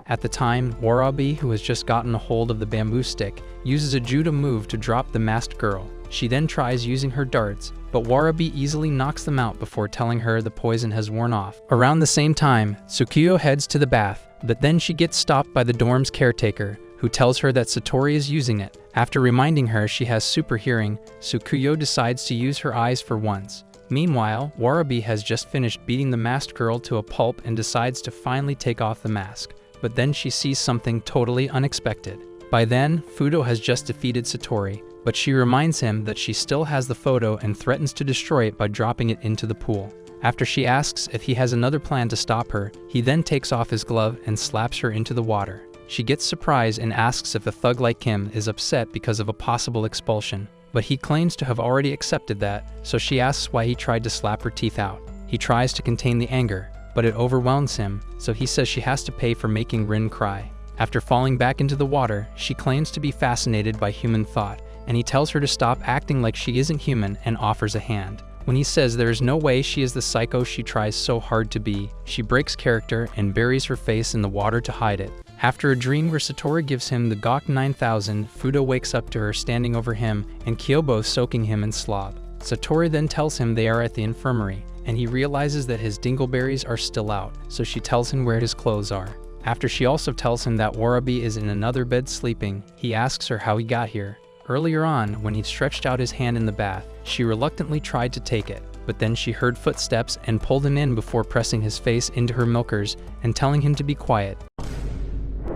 Speaker 1: At the time, Warabi, who has just gotten a hold of the bamboo stick, uses a judo move to drop the masked girl. She then tries using her darts, but Warabi easily knocks them out before telling her the poison has worn off. Around the same time, Tsukuyo heads to the bath, but then she gets stopped by the dorm's caretaker, who tells her that Sattorii is using it. After reminding her she has super hearing, Tsukuyo decides to use her eyes for once. Meanwhile, Warabi has just finished beating the masked girl to a pulp and decides to finally take off the mask. But then she sees something totally unexpected. By then, Fudo has just defeated Sattorii, but she reminds him that she still has the photo and threatens to destroy it by dropping it into the pool. After she asks if he has another plan to stop her, he then takes off his glove and slaps her into the water. She gets surprised and asks if a thug like him is upset because of a possible expulsion, but he claims to have already accepted that, so she asks why he tried to slap her teeth out. He tries to contain the anger, but it overwhelms him, so he says she has to pay for making Rin cry. After falling back into the water, she claims to be fascinated by human thought, and he tells her to stop acting like she isn't human and offers a hand. When he says there is no way she is the psycho she tries so hard to be, she breaks character and buries her face in the water to hide it. After a dream where Sattorii gives him the Gok 9000, Fudo wakes up to her standing over him and Kyobo soaking him in slob. Sattorii then tells him they are at the infirmary, and he realizes that his dingleberries are still out, so she tells him where his clothes are. After she also tells him that Warabi is in another bed sleeping, he asks her how he got here. Earlier on, when he stretched out his hand in the bath, she reluctantly tried to take it, but then she heard footsteps and pulled him in before pressing his face into her milkers and telling him to be quiet.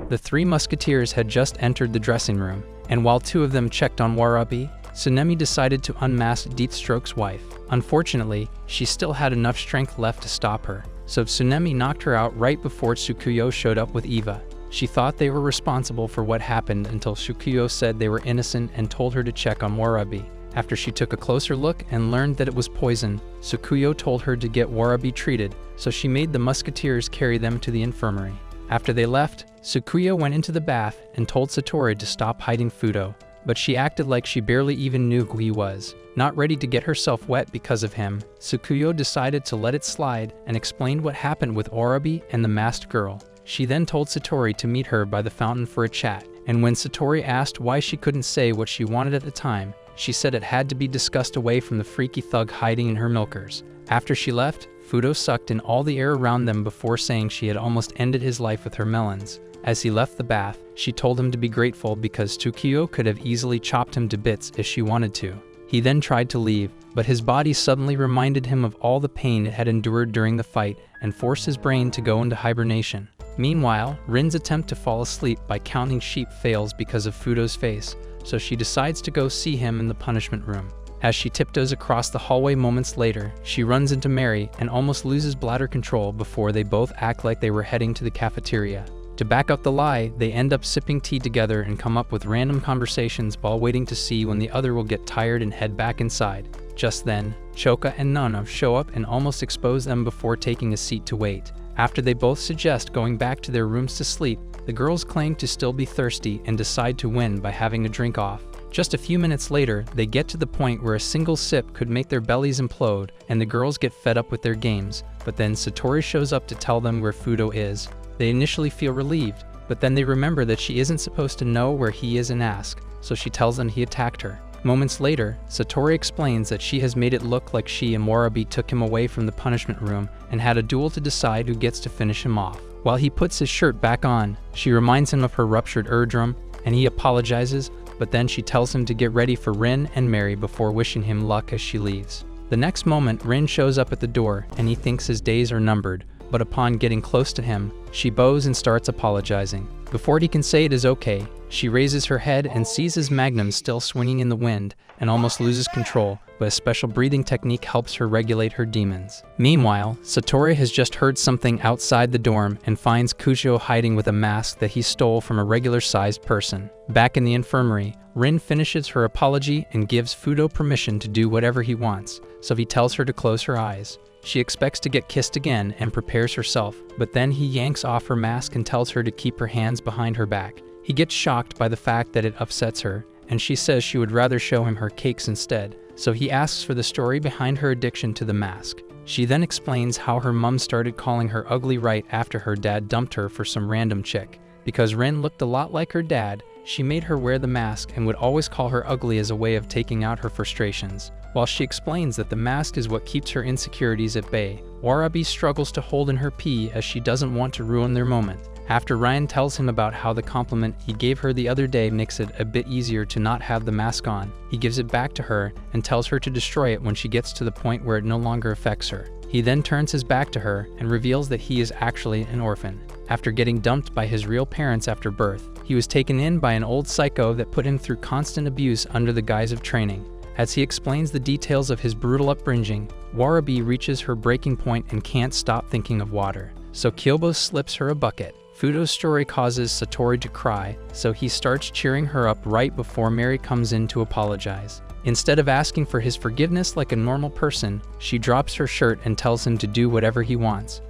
Speaker 1: The three musketeers had just entered the dressing room, and while two of them checked on Warabi, Tsunemi decided to unmask Deathstroke's wife. Unfortunately, she still had enough strength left to stop her, so Tsunemi knocked her out right before Tsukuyo showed up with Eva. She thought they were responsible for what happened until Shukuyo said they were innocent and told her to check on Warabi. After she took a closer look and learned that it was poison, Shukuyo told her to get Warabi treated, so she made the musketeers carry them to the infirmary. After they left, Shukuyo went into the bath and told Sattorii to stop hiding Fudo, but she acted like she barely even knew who he was. Not ready to get herself wet because of him, Shukuyo decided to let it slide and explained what happened with Warabi and the masked girl. She then told Sattorii to meet her by the fountain for a chat, and when Sattorii asked why she couldn't say what she wanted at the time, she said it had to be discussed away from the freaky thug hiding in her milkers. After she left, Fudo sucked in all the air around them before saying she had almost ended his life with her melons. As he left the bath, she told him to be grateful because Shukuyo could have easily chopped him to bits if she wanted to. He then tried to leave, but his body suddenly reminded him of all the pain it had endured during the fight and forced his brain to go into hibernation. Meanwhile, Rin's attempt to fall asleep by counting sheep fails because of Fudo's face, so she decides to go see him in the punishment room. As she tiptoes across the hallway moments later, she runs into Mary and almost loses bladder control before they both act like they were heading to the cafeteria. To back up the lie, they end up sipping tea together and come up with random conversations while waiting to see when the other will get tired and head back inside. Just then, Choka and Nana show up and almost expose them before taking a seat to wait. After they both suggest going back to their rooms to sleep, the girls claim to still be thirsty and decide to win by having a drink off. Just a few minutes later, they get to the point where a single sip could make their bellies implode, and the girls get fed up with their games. But then Sattorii shows up to tell them where Fudo is. They initially feel relieved, but then they remember that she isn't supposed to know where he is and ask, so she tells them he attacked her. Moments later, Sattorii explains that she has made it look like she and Warabi took him away from the punishment room and had a duel to decide who gets to finish him off. While he puts his shirt back on, she reminds him of her ruptured eardrum, and he apologizes, but then she tells him to get ready for Rin and Mary before wishing him luck as she leaves. The next moment, Rin shows up at the door, and he thinks his days are numbered, but upon getting close to him, she bows and starts apologizing. Before he can say it is okay, she raises her head and sees his magnum still swinging in the wind and almost loses control, but a special breathing technique helps her regulate her demons. Meanwhile, Sattorii has just heard something outside the dorm and finds Kujo hiding with a mask that he stole from a regular-sized person. Back in the infirmary, Rin finishes her apology and gives Fudo permission to do whatever he wants, so he tells her to close her eyes. She expects to get kissed again and prepares herself, but then he yanks off her mask and tells her to keep her hands behind her back. He gets shocked by the fact that it upsets her, and she says she would rather show him her cakes instead, so he asks for the story behind her addiction to the mask. She then explains how her mum started calling her ugly right after her dad dumped her for some random chick. Because Rin looked a lot like her dad, she made her wear the mask and would always call her ugly as a way of taking out her frustrations. While she explains that the mask is what keeps her insecurities at bay, Warabi struggles to hold in her pee as she doesn't want to ruin their moment. After Ryan tells him about how the compliment he gave her the other day makes it a bit easier to not have the mask on, he gives it back to her and tells her to destroy it when she gets to the point where it no longer affects her. He then turns his back to her and reveals that he is actually an orphan. After getting dumped by his real parents after birth, he was taken in by an old psycho that put him through constant abuse under the guise of training. As he explains the details of his brutal upbringing, Warabi reaches her breaking point and can't stop thinking of water, so Kyobo slips her a bucket. Fudo's story causes Sattorii to cry, so he starts cheering her up right before Mary comes in to apologize. Instead of asking for his forgiveness like a normal person, she drops her shirt and tells him to do whatever he wants.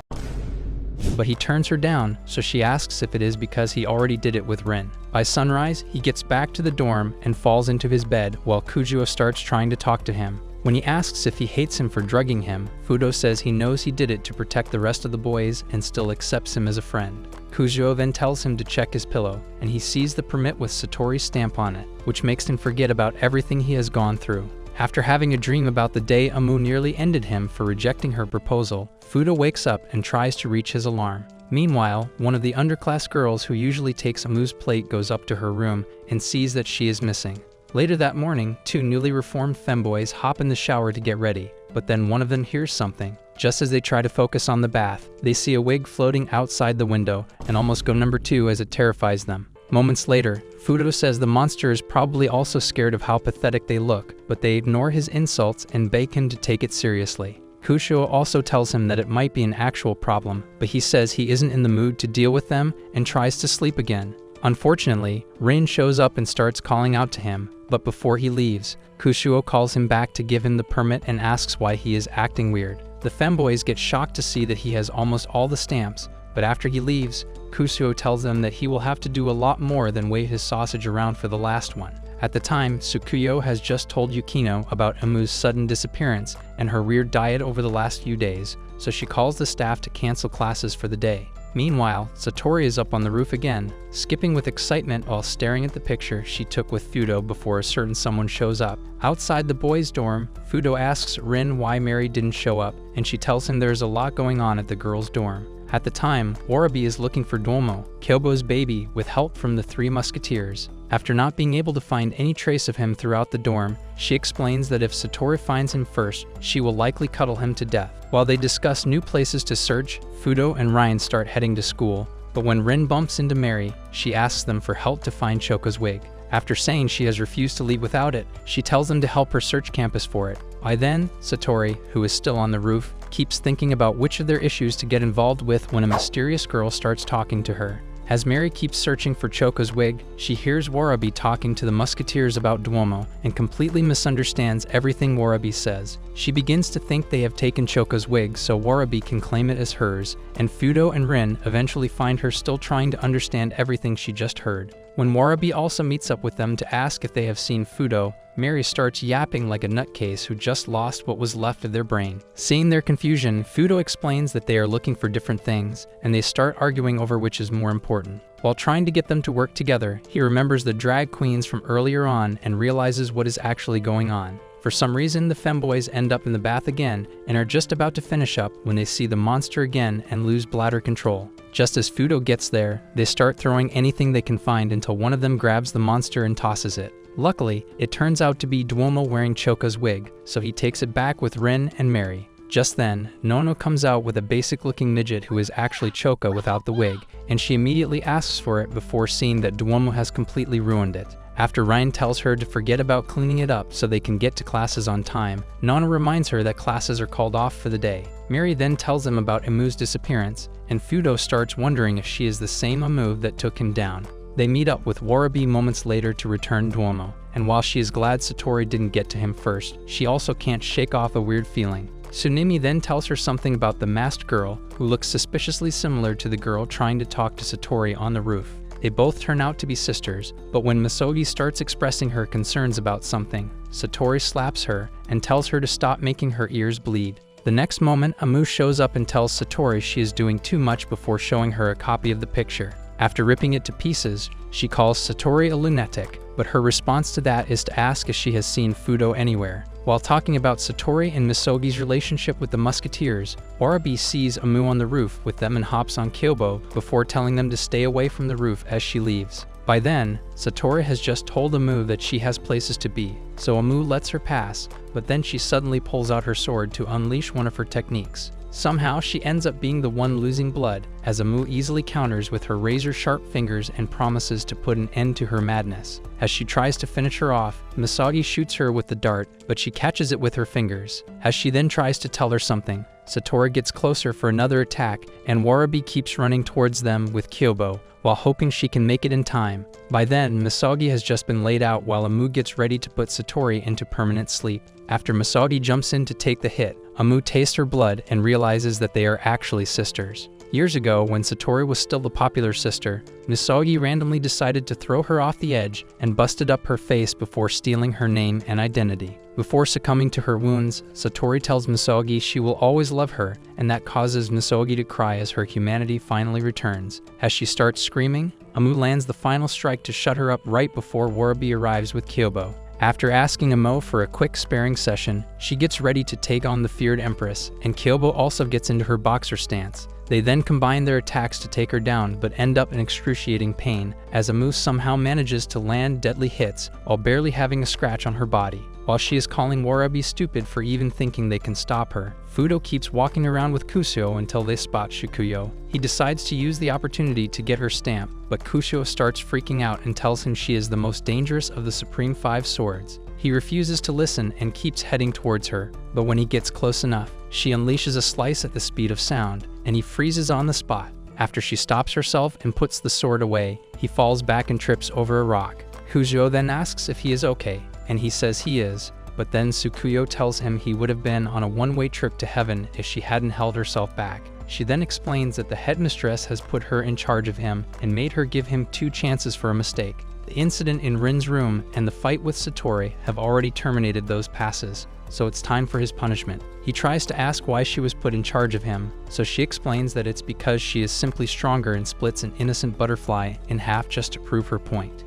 Speaker 1: But he turns her down, so she asks if it is because he already did it with Rin. By sunrise, he gets back to the dorm and falls into his bed while Kujo starts trying to talk to him. When he asks if he hates him for drugging him, Fudo says he knows he did it to protect the rest of the boys and still accepts him as a friend. Kujo then tells him to check his pillow, and he sees the permit with Sattorii's stamp on it, which makes him forget about everything he has gone through. After having a dream about the day Amu nearly ended him for rejecting her proposal, Fudo wakes up and tries to reach his alarm. Meanwhile, one of the underclass girls who usually takes Amu's plate goes up to her room and sees that she is missing. Later that morning, two newly reformed femboys hop in the shower to get ready, but then one of them hears something. Just as they try to focus on the bath, they see a wig floating outside the window and almost go number 2 as it terrifies them. Moments later, Fudo says the monster is probably also scared of how pathetic they look, but they ignore his insults and beg him to take it seriously. Kusuo also tells him that it might be an actual problem, but he says he isn't in the mood to deal with them and tries to sleep again. Unfortunately, Rin shows up and starts calling out to him, but before he leaves, Kusuo calls him back to give him the permit and asks why he is acting weird. The femboys get shocked to see that he has almost all the stamps, but after he leaves, Kusuo tells them that he will have to do a lot more than wave his sausage around for the last one. At the time, Tsukuyo has just told Yukino about Amu's sudden disappearance and her weird diet over the last few days, so she calls the staff to cancel classes for the day. Meanwhile, Sattorii is up on the roof again, skipping with excitement while staring at the picture she took with Fudo before a certain someone shows up. Outside the boys' dorm, Fudo asks Rin why Mary didn't show up, and she tells him there's a lot going on at the girls' dorm. At the time, Warabi is looking for Duomo, Kyobo's baby, with help from the Three Musketeers. After not being able to find any trace of him throughout the dorm, she explains that if Sattorii finds him first, she will likely cuddle him to death. While they discuss new places to search, Fudo and Ryan start heading to school, but when Rin bumps into Mary, she asks them for help to find Choka's wig. After saying she has refused to leave without it, she tells them to help her search campus for it. By then, Sattorii, who is still on the roof, keeps thinking about which of their issues to get involved with when a mysterious girl starts talking to her. As Mary keeps searching for Choka's wig, she hears Warabi talking to the Musketeers about Duomo and completely misunderstands everything Warabi says. She begins to think they have taken Choka's wig so Warabi can claim it as hers, and Fudo and Rin eventually find her still trying to understand everything she just heard. When Warabi also meets up with them to ask if they have seen Fudo, Mary starts yapping like a nutcase who just lost what was left of their brain. Seeing their confusion, Fudo explains that they are looking for different things, and they start arguing over which is more important. While trying to get them to work together, he remembers the drag queens from earlier on and realizes what is actually going on. For some reason, the femboys end up in the bath again and are just about to finish up when they see the monster again and lose bladder control. Just as Fudo gets there, they start throwing anything they can find until one of them grabs the monster and tosses it. Luckily, it turns out to be Duomo wearing Choka's wig, so he takes it back with Rin and Mary. Just then, Nono comes out with a basic-looking midget who is actually Choka without the wig, and she immediately asks for it before seeing that Duomo has completely ruined it. After Ryan tells her to forget about cleaning it up so they can get to classes on time, Nono reminds her that classes are called off for the day. Mary then tells them about Amu's disappearance, and Fudo starts wondering if she is the same Amu that took him down. They meet up with Warabi moments later to return Duomo, and while she is glad Sattorii didn't get to him first, she also can't shake off a weird feeling. Tsunemi then tells her something about the masked girl, who looks suspiciously similar to the girl trying to talk to Sattorii on the roof. They both turn out to be sisters, but when Misogi starts expressing her concerns about something, Sattorii slaps her and tells her to stop making her ears bleed. The next moment, Amu shows up and tells Sattorii she is doing too much before showing her a copy of the picture. After ripping it to pieces, she calls Sattorii a lunatic, but her response to that is to ask if she has seen Fudo anywhere. While talking about Sattorii and Misogi's relationship with the Musketeers, Warabi sees Amu on the roof with them and hops on Kyobo before telling them to stay away from the roof as she leaves. By then, Sattorii has just told Amu that she has places to be, so Amu lets her pass, but then she suddenly pulls out her sword to unleash one of her techniques. Somehow, she ends up being the one losing blood, as Amu easily counters with her razor-sharp fingers and promises to put an end to her madness. As she tries to finish her off, Misagi shoots her with the dart, but she catches it with her fingers. As she then tries to tell her something, Sattorii gets closer for another attack, and Warabi keeps running towards them with Kyobo, while hoping she can make it in time. By then, Misagi has just been laid out while Amu gets ready to put Sattorii into permanent sleep. After Misagi jumps in to take the hit, Amu tastes her blood and realizes that they are actually sisters. Years ago, when Sattorii was still the popular sister, Misagi randomly decided to throw her off the edge and busted up her face before stealing her name and identity. Before succumbing to her wounds, Sattorii tells Misagi she will always love her, and that causes Misagi to cry as her humanity finally returns. As she starts screaming, Amu lands the final strike to shut her up right before Warabi arrives with Kyobo. After asking Amo for a quick sparring session, she gets ready to take on the feared Empress, and Kyobo also gets into her boxer stance. They then combine their attacks to take her down, but end up in excruciating pain, as Amu somehow manages to land deadly hits while barely having a scratch on her body. While she is calling Warabi stupid for even thinking they can stop her, Fudo keeps walking around with Kusuo until they spot Shukuyo. He decides to use the opportunity to get her stamp, but Kusuo starts freaking out and tells him she is the most dangerous of the Supreme Five Swords. He refuses to listen and keeps heading towards her, but when he gets close enough, she unleashes a slice at the speed of sound, and he freezes on the spot. After she stops herself and puts the sword away, he falls back and trips over a rock. Kujo then asks if he is okay, and he says he is, but then Tsukuyo tells him he would have been on a one-way trip to heaven if she hadn't held herself back. She then explains that the headmistress has put her in charge of him and made her give him 2 chances for a mistake. The incident in Rin's room and the fight with Sattorii have already terminated those passes, so it's time for his punishment. He tries to ask why she was put in charge of him, so she explains that it's because she is simply stronger and splits an innocent butterfly in half just to prove her point.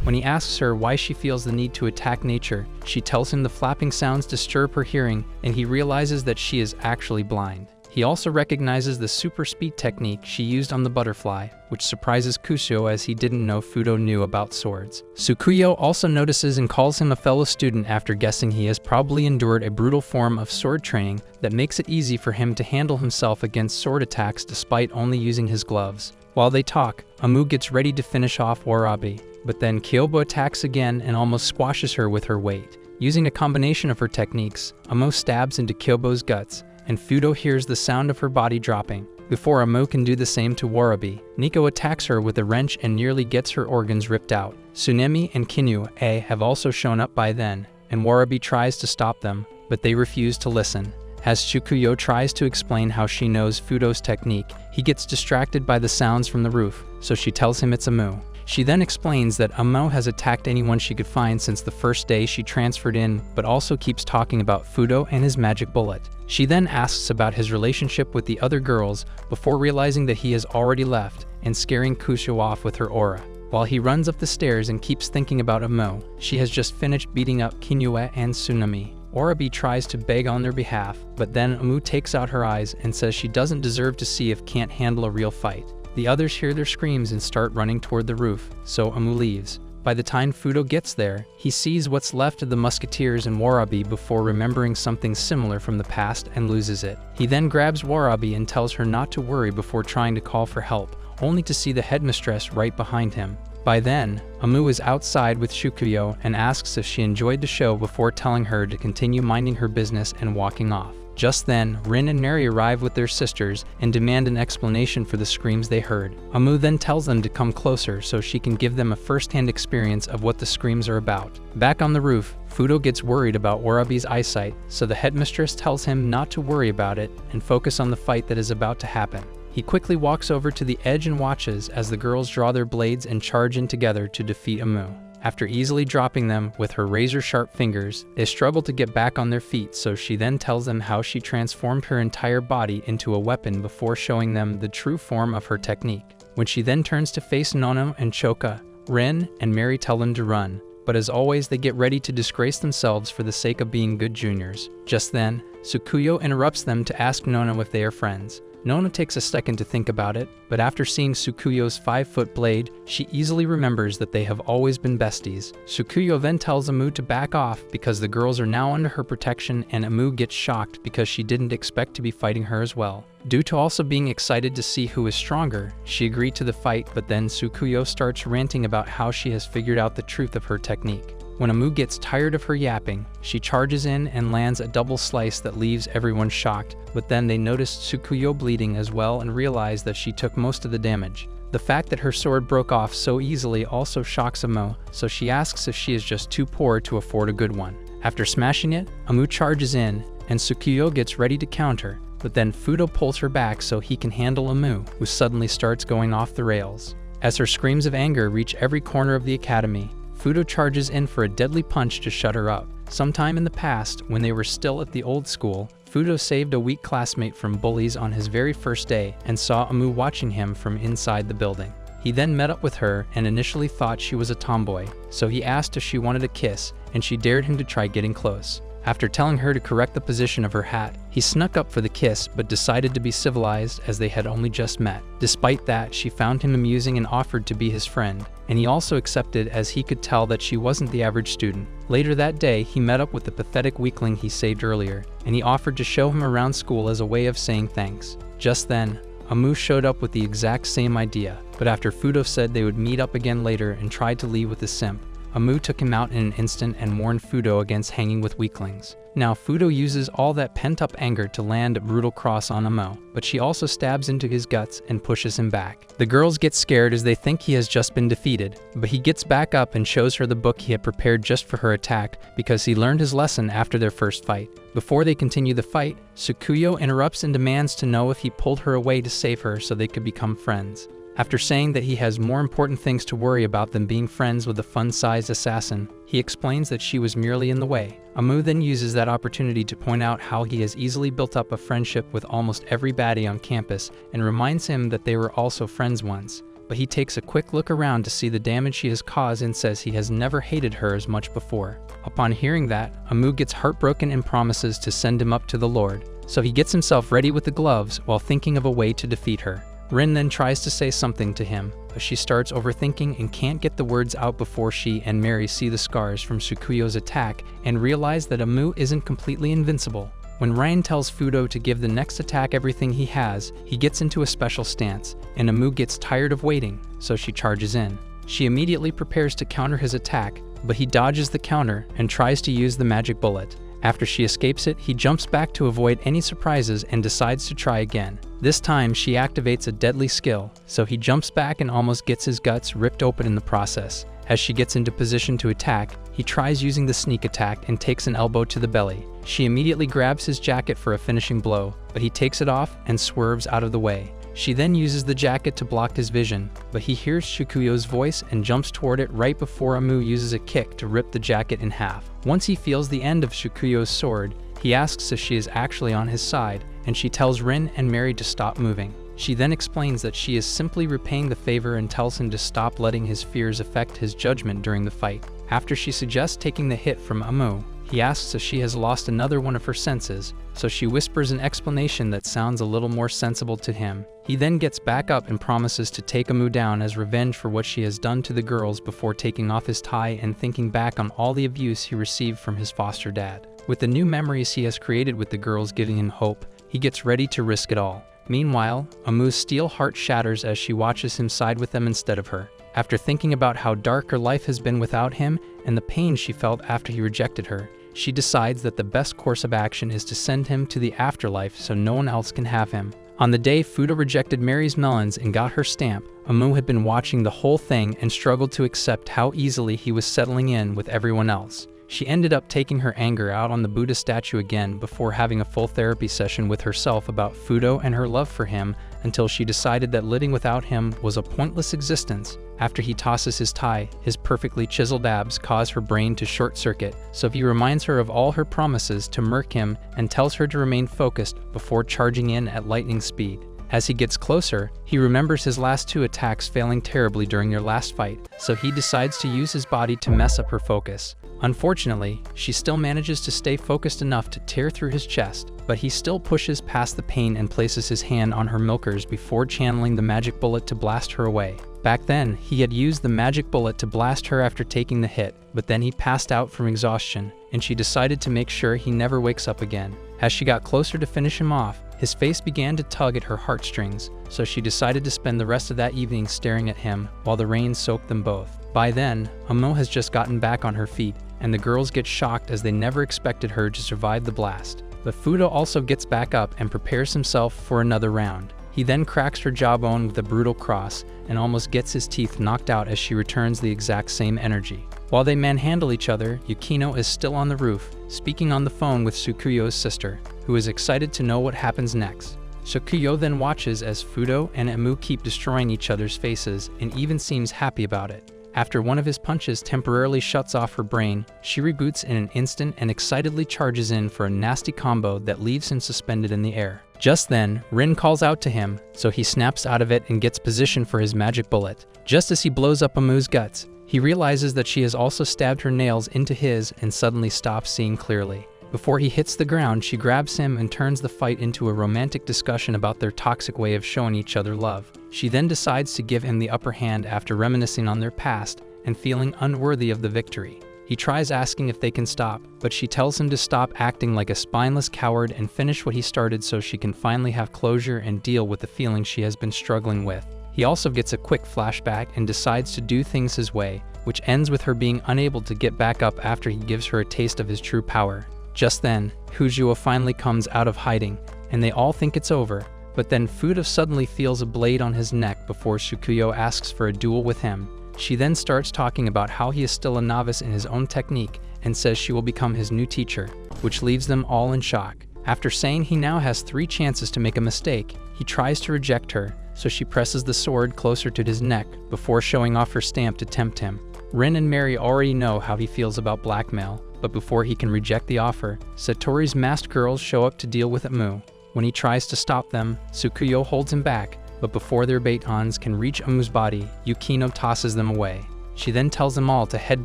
Speaker 1: When he asks her why she feels the need to attack nature, she tells him the flapping sounds disturb her hearing, and he realizes that she is actually blind. He also recognizes the super speed technique she used on the butterfly, which surprises Kusuo as he didn't know Fudo knew about swords. Tsukuyo also notices and calls him a fellow student after guessing he has probably endured a brutal form of sword training that makes it easy for him to handle himself against sword attacks despite only using his gloves. While they talk, Amu gets ready to finish off Warabi, but then Kyobo attacks again and almost squashes her with her weight. Using a combination of her techniques, Amu stabs into Kyobo's guts, and Fudo hears the sound of her body dropping. Before Amu can do the same to Warabi, Nico attacks her with a wrench and nearly gets her organs ripped out. Tsunemi and Kinu-A have also shown up by then, and Warabi tries to stop them, but they refuse to listen. As Tsukuyo tries to explain how she knows Fudo's technique, he gets distracted by the sounds from the roof, so she tells him it's Amu. She then explains that Amu has attacked anyone she could find since the first day she transferred in, but also keeps talking about Fudo and his magic bullet. She then asks about his relationship with the other girls before realizing that he has already left and scaring Kusuo off with her aura. While he runs up the stairs and keeps thinking about Amu, she has just finished beating up Kinue and Tsunami. Warabi tries to beg on their behalf, but then Amu takes out her eyes and says she doesn't deserve to see if can't handle a real fight. The others hear their screams and start running toward the roof, so Amu leaves. By the time Fudo gets there, he sees what's left of the musketeers and Warabi before remembering something similar from the past and loses it. He then grabs Warabi and tells her not to worry before trying to call for help, only to see the headmistress right behind him. By then, Amu is outside with Tsukuyo and asks if she enjoyed the show before telling her to continue minding her business and walking off. Just then, Rin and Mary arrive with their sisters and demand an explanation for the screams they heard. Amu then tells them to come closer so she can give them a first-hand experience of what the screams are about. Back on the roof, Fudo gets worried about Warabi's eyesight, so the headmistress tells him not to worry about it and focus on the fight that is about to happen. He quickly walks over to the edge and watches as the girls draw their blades and charge in together to defeat Amu. After easily dropping them with her razor-sharp fingers, they struggle to get back on their feet, so she then tells them how she transformed her entire body into a weapon before showing them the true form of her technique. When she then turns to face Nono and Choka, Rin and Mary tell them to run, but as always they get ready to disgrace themselves for the sake of being good juniors. Just then, Tsukuyo interrupts them to ask Nono if they are friends. Nono takes a second to think about it, but after seeing Tsukuyo's 5-foot blade, she easily remembers that they have always been besties. Tsukuyo then tells Amu to back off because the girls are now under her protection, and Amu gets shocked because she didn't expect to be fighting her as well. Due to also being excited to see who is stronger, she agreed to the fight, but then Tsukuyo starts ranting about how she has figured out the truth of her technique. When Amu gets tired of her yapping, she charges in and lands a double slice that leaves everyone shocked, but then they notice Tsukuyo bleeding as well and realize that she took most of the damage. The fact that her sword broke off so easily also shocks Amu, so she asks if she is just too poor to afford a good one. After smashing it, Amu charges in, and Tsukuyo gets ready to counter, but then Fudo pulls her back so he can handle Amu, who suddenly starts going off the rails. As her screams of anger reach every corner of the academy, Fudo charges in for a deadly punch to shut her up. Sometime in the past, when they were still at the old school, Fudo saved a weak classmate from bullies on his very first day and saw Amu watching him from inside the building. He then met up with her and initially thought she was a tomboy, so he asked if she wanted a kiss, and she dared him to try getting close. After telling her to correct the position of her hat, he snuck up for the kiss but decided to be civilized as they had only just met. Despite that, she found him amusing and offered to be his friend, and he also accepted as he could tell that she wasn't the average student. Later that day, he met up with the pathetic weakling he saved earlier, and he offered to show him around school as a way of saying thanks. Just then, Amu showed up with the exact same idea, but after Fudo said they would meet up again later and tried to leave with the simp, Amu took him out in an instant and warned Fudo against hanging with weaklings. Now Fudo uses all that pent-up anger to land a brutal cross on Amu, but she also stabs into his guts and pushes him back. The girls get scared as they think he has just been defeated, but he gets back up and shows her the book he had prepared just for her attack because he learned his lesson after their first fight. Before they continue the fight, Tsukuyo interrupts and demands to know if he pulled her away to save her so they could become friends. After saying that he has more important things to worry about than being friends with a fun-sized assassin, he explains that she was merely in the way. Amu then uses that opportunity to point out how he has easily built up a friendship with almost every baddie on campus and reminds him that they were also friends once. But he takes a quick look around to see the damage she has caused and says he has never hated her as much before. Upon hearing that, Amu gets heartbroken and promises to send him up to the Lord. So he gets himself ready with the gloves while thinking of a way to defeat her. Rin then tries to say something to him, but she starts overthinking and can't get the words out before she and Mary see the scars from Tsukuyo's attack and realize that Amu isn't completely invincible. When Ryan tells Fudo to give the next attack everything he has, he gets into a special stance, and Amu gets tired of waiting, so she charges in. She immediately prepares to counter his attack, but he dodges the counter and tries to use the magic bullet. After she escapes it, he jumps back to avoid any surprises and decides to try again. This time, she activates a deadly skill, so he jumps back and almost gets his guts ripped open in the process. As she gets into position to attack, he tries using the sneak attack and takes an elbow to the belly. She immediately grabs his jacket for a finishing blow, but he takes it off and swerves out of the way. She then uses the jacket to block his vision, but he hears Tsukuyo's voice and jumps toward it right before Amu uses a kick to rip the jacket in half. Once he feels the end of Tsukuyo's sword, he asks if she is actually on his side, and she tells Rin and Mary to stop moving. She then explains that she is simply repaying the favor and tells him to stop letting his fears affect his judgment during the fight. After she suggests taking the hit from Amu, he asks if she has lost another one of her senses, so she whispers an explanation that sounds a little more sensible to him. He then gets back up and promises to take Amu down as revenge for what she has done to the girls before taking off his tie and thinking back on all the abuse he received from his foster dad. With the new memories he has created with the girls giving him hope, he gets ready to risk it all. Meanwhile, Amu's steel heart shatters as she watches him side with them instead of her. After thinking about how dark her life has been without him and the pain she felt after he rejected her, she decides that the best course of action is to send him to the afterlife so no one else can have him. On the day Fudo rejected Mary's melons and got her stamp, Amu had been watching the whole thing and struggled to accept how easily he was settling in with everyone else. She ended up taking her anger out on the Buddha statue again before having a full therapy session with herself about Fudo and her love for him until she decided that living without him was a pointless existence. After he tosses his tie, his perfectly chiseled abs cause her brain to short-circuit, so he reminds her of all her promises to murk him and tells her to remain focused before charging in at lightning speed. As he gets closer, he remembers his last two attacks failing terribly during their last fight, so he decides to use his body to mess up her focus. Unfortunately, she still manages to stay focused enough to tear through his chest, but he still pushes past the pain and places his hand on her milkers before channeling the magic bullet to blast her away. Back then, he had used the magic bullet to blast her after taking the hit, but then he passed out from exhaustion, and she decided to make sure he never wakes up again. As she got closer to finish him off, his face began to tug at her heartstrings, so she decided to spend the rest of that evening staring at him while the rain soaked them both. By then, Amu has just gotten back on her feet, and the girls get shocked as they never expected her to survive the blast. But Fudo also gets back up and prepares himself for another round. He then cracks her jawbone with a brutal cross and almost gets his teeth knocked out as she returns the exact same energy. While they manhandle each other, Yukino is still on the roof, speaking on the phone with Tsukuyo's sister, who is excited to know what happens next. Tsukuyo then watches as Fudo and Amu keep destroying each other's faces and even seems happy about it. After one of his punches temporarily shuts off her brain, she reboots in an instant and excitedly charges in for a nasty combo that leaves him suspended in the air. Just then, Rin calls out to him, so he snaps out of it and gets position for his magic bullet. Just as he blows up Amu's guts, he realizes that she has also stabbed her nails into his and suddenly stops seeing clearly. Before he hits the ground, she grabs him and turns the fight into a romantic discussion about their toxic way of showing each other love. She then decides to give him the upper hand after reminiscing on their past and feeling unworthy of the victory. He tries asking if they can stop, but she tells him to stop acting like a spineless coward and finish what he started so she can finally have closure and deal with the feelings she has been struggling with. He also gets a quick flashback and decides to do things his way, which ends with her being unable to get back up after he gives her a taste of his true power. Just then, Fudo finally comes out of hiding, and they all think it's over, but then Fudo suddenly feels a blade on his neck before Shikuyo asks for a duel with him. She then starts talking about how he is still a novice in his own technique and says she will become his new teacher, which leaves them all in shock. After saying he now has 3 chances to make a mistake, he tries to reject her, so she presses the sword closer to his neck before showing off her stamp to tempt him. Rin and Mary already know how he feels about blackmail, but before he can reject the offer, Sattorii's masked girls show up to deal with Amu. When he tries to stop them, Shikuyo holds him back, but before their batons can reach Amu's body, Yukino tosses them away. She then tells them all to head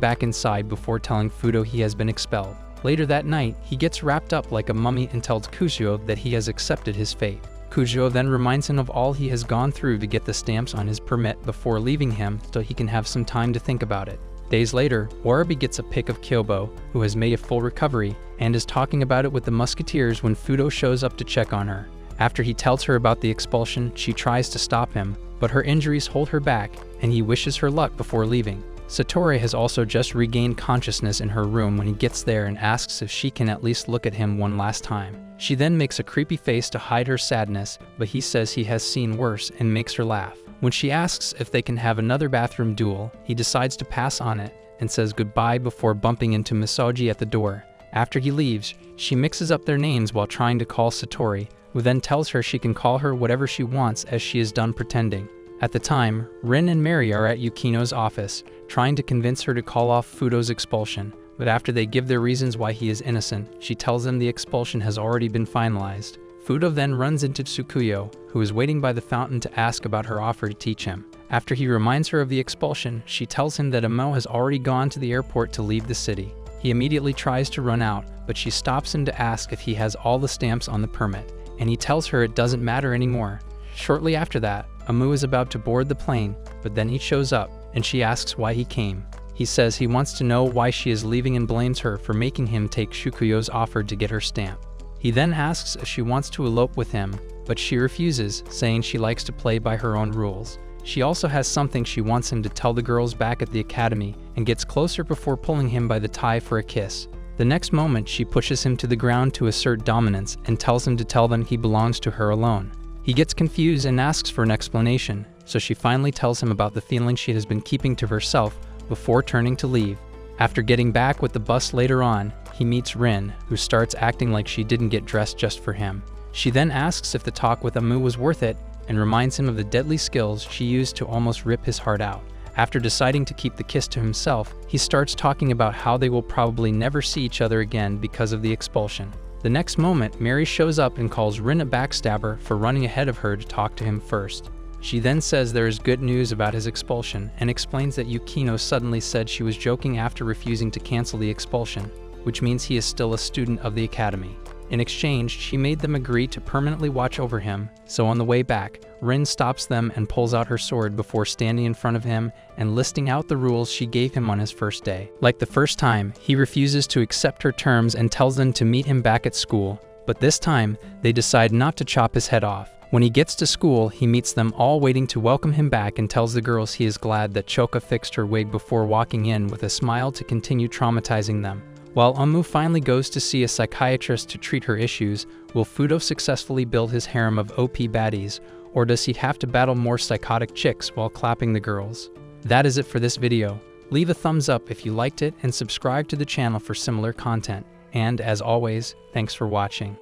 Speaker 1: back inside before telling Fudo he has been expelled. Later that night, he gets wrapped up like a mummy and tells Kujo that he has accepted his fate. Kujo then reminds him of all he has gone through to get the stamps on his permit before leaving him so he can have some time to think about it. Days later, Warabi gets a pic of Kyobo, who has made a full recovery, and is talking about it with the musketeers when Fudo shows up to check on her. After he tells her about the expulsion, she tries to stop him, but her injuries hold her back, and he wishes her luck before leaving. Sattorii has also just regained consciousness in her room when he gets there and asks if she can at least look at him one last time. She then makes a creepy face to hide her sadness, but he says he has seen worse and makes her laugh. When she asks if they can have another bathroom duel, he decides to pass on it and says goodbye before bumping into Misogi at the door. After he leaves, she mixes up their names while trying to call Sattorii, who then tells her she can call her whatever she wants as she is done pretending. At the time, Rin and Mary are at Yukino's office, trying to convince her to call off Fudo's expulsion, but after they give their reasons why he is innocent, she tells them the expulsion has already been finalized. Fudo then runs into Shikuyo, who is waiting by the fountain to ask about her offer to teach him. After he reminds her of the expulsion, she tells him that Amo has already gone to the airport to leave the city. He immediately tries to run out, but she stops him to ask if he has all the stamps on the permit, and he tells her it doesn't matter anymore. Shortly after that, Amu is about to board the plane, but then he shows up, and she asks why he came. He says he wants to know why she is leaving and blames her for making him take Shikuyo's offer to get her stamp. He then asks if she wants to elope with him, but she refuses, saying she likes to play by her own rules. She also has something she wants him to tell the girls back at the academy, and gets closer before pulling him by the tie for a kiss. The next moment, she pushes him to the ground to assert dominance and tells him to tell them he belongs to her alone. He gets confused and asks for an explanation, so she finally tells him about the feeling she has been keeping to herself before turning to leave. After getting back with the bus later on, he meets Rin, who starts acting like she didn't get dressed just for him. She then asks if the talk with Amu was worth it and reminds him of the deadly skills she used to almost rip his heart out. After deciding to keep the kiss to himself, he starts talking about how they will probably never see each other again because of the expulsion. The next moment, Mary shows up and calls Rin a backstabber for running ahead of her to talk to him first. She then says there is good news about his expulsion and explains that Yukino suddenly said she was joking after refusing to cancel the expulsion, which means he is still a student of the academy. In exchange, she made them agree to permanently watch over him, so on the way back, Rin stops them and pulls out her sword before standing in front of him and listing out the rules she gave him on his first day. Like the first time, he refuses to accept her terms and tells them to meet him back at school, but this time, they decide not to chop his head off. When he gets to school, he meets them all waiting to welcome him back and tells the girls he is glad that Choka fixed her wig before walking in with a smile to continue traumatizing them. While Amu finally goes to see a psychiatrist to treat her issues, will Fudo successfully build his harem of OP baddies, or does he have to battle more psychotic chicks while clapping the girls? That is it for this video. Leave a thumbs up if you liked it and subscribe to the channel for similar content. And as always, thanks for watching.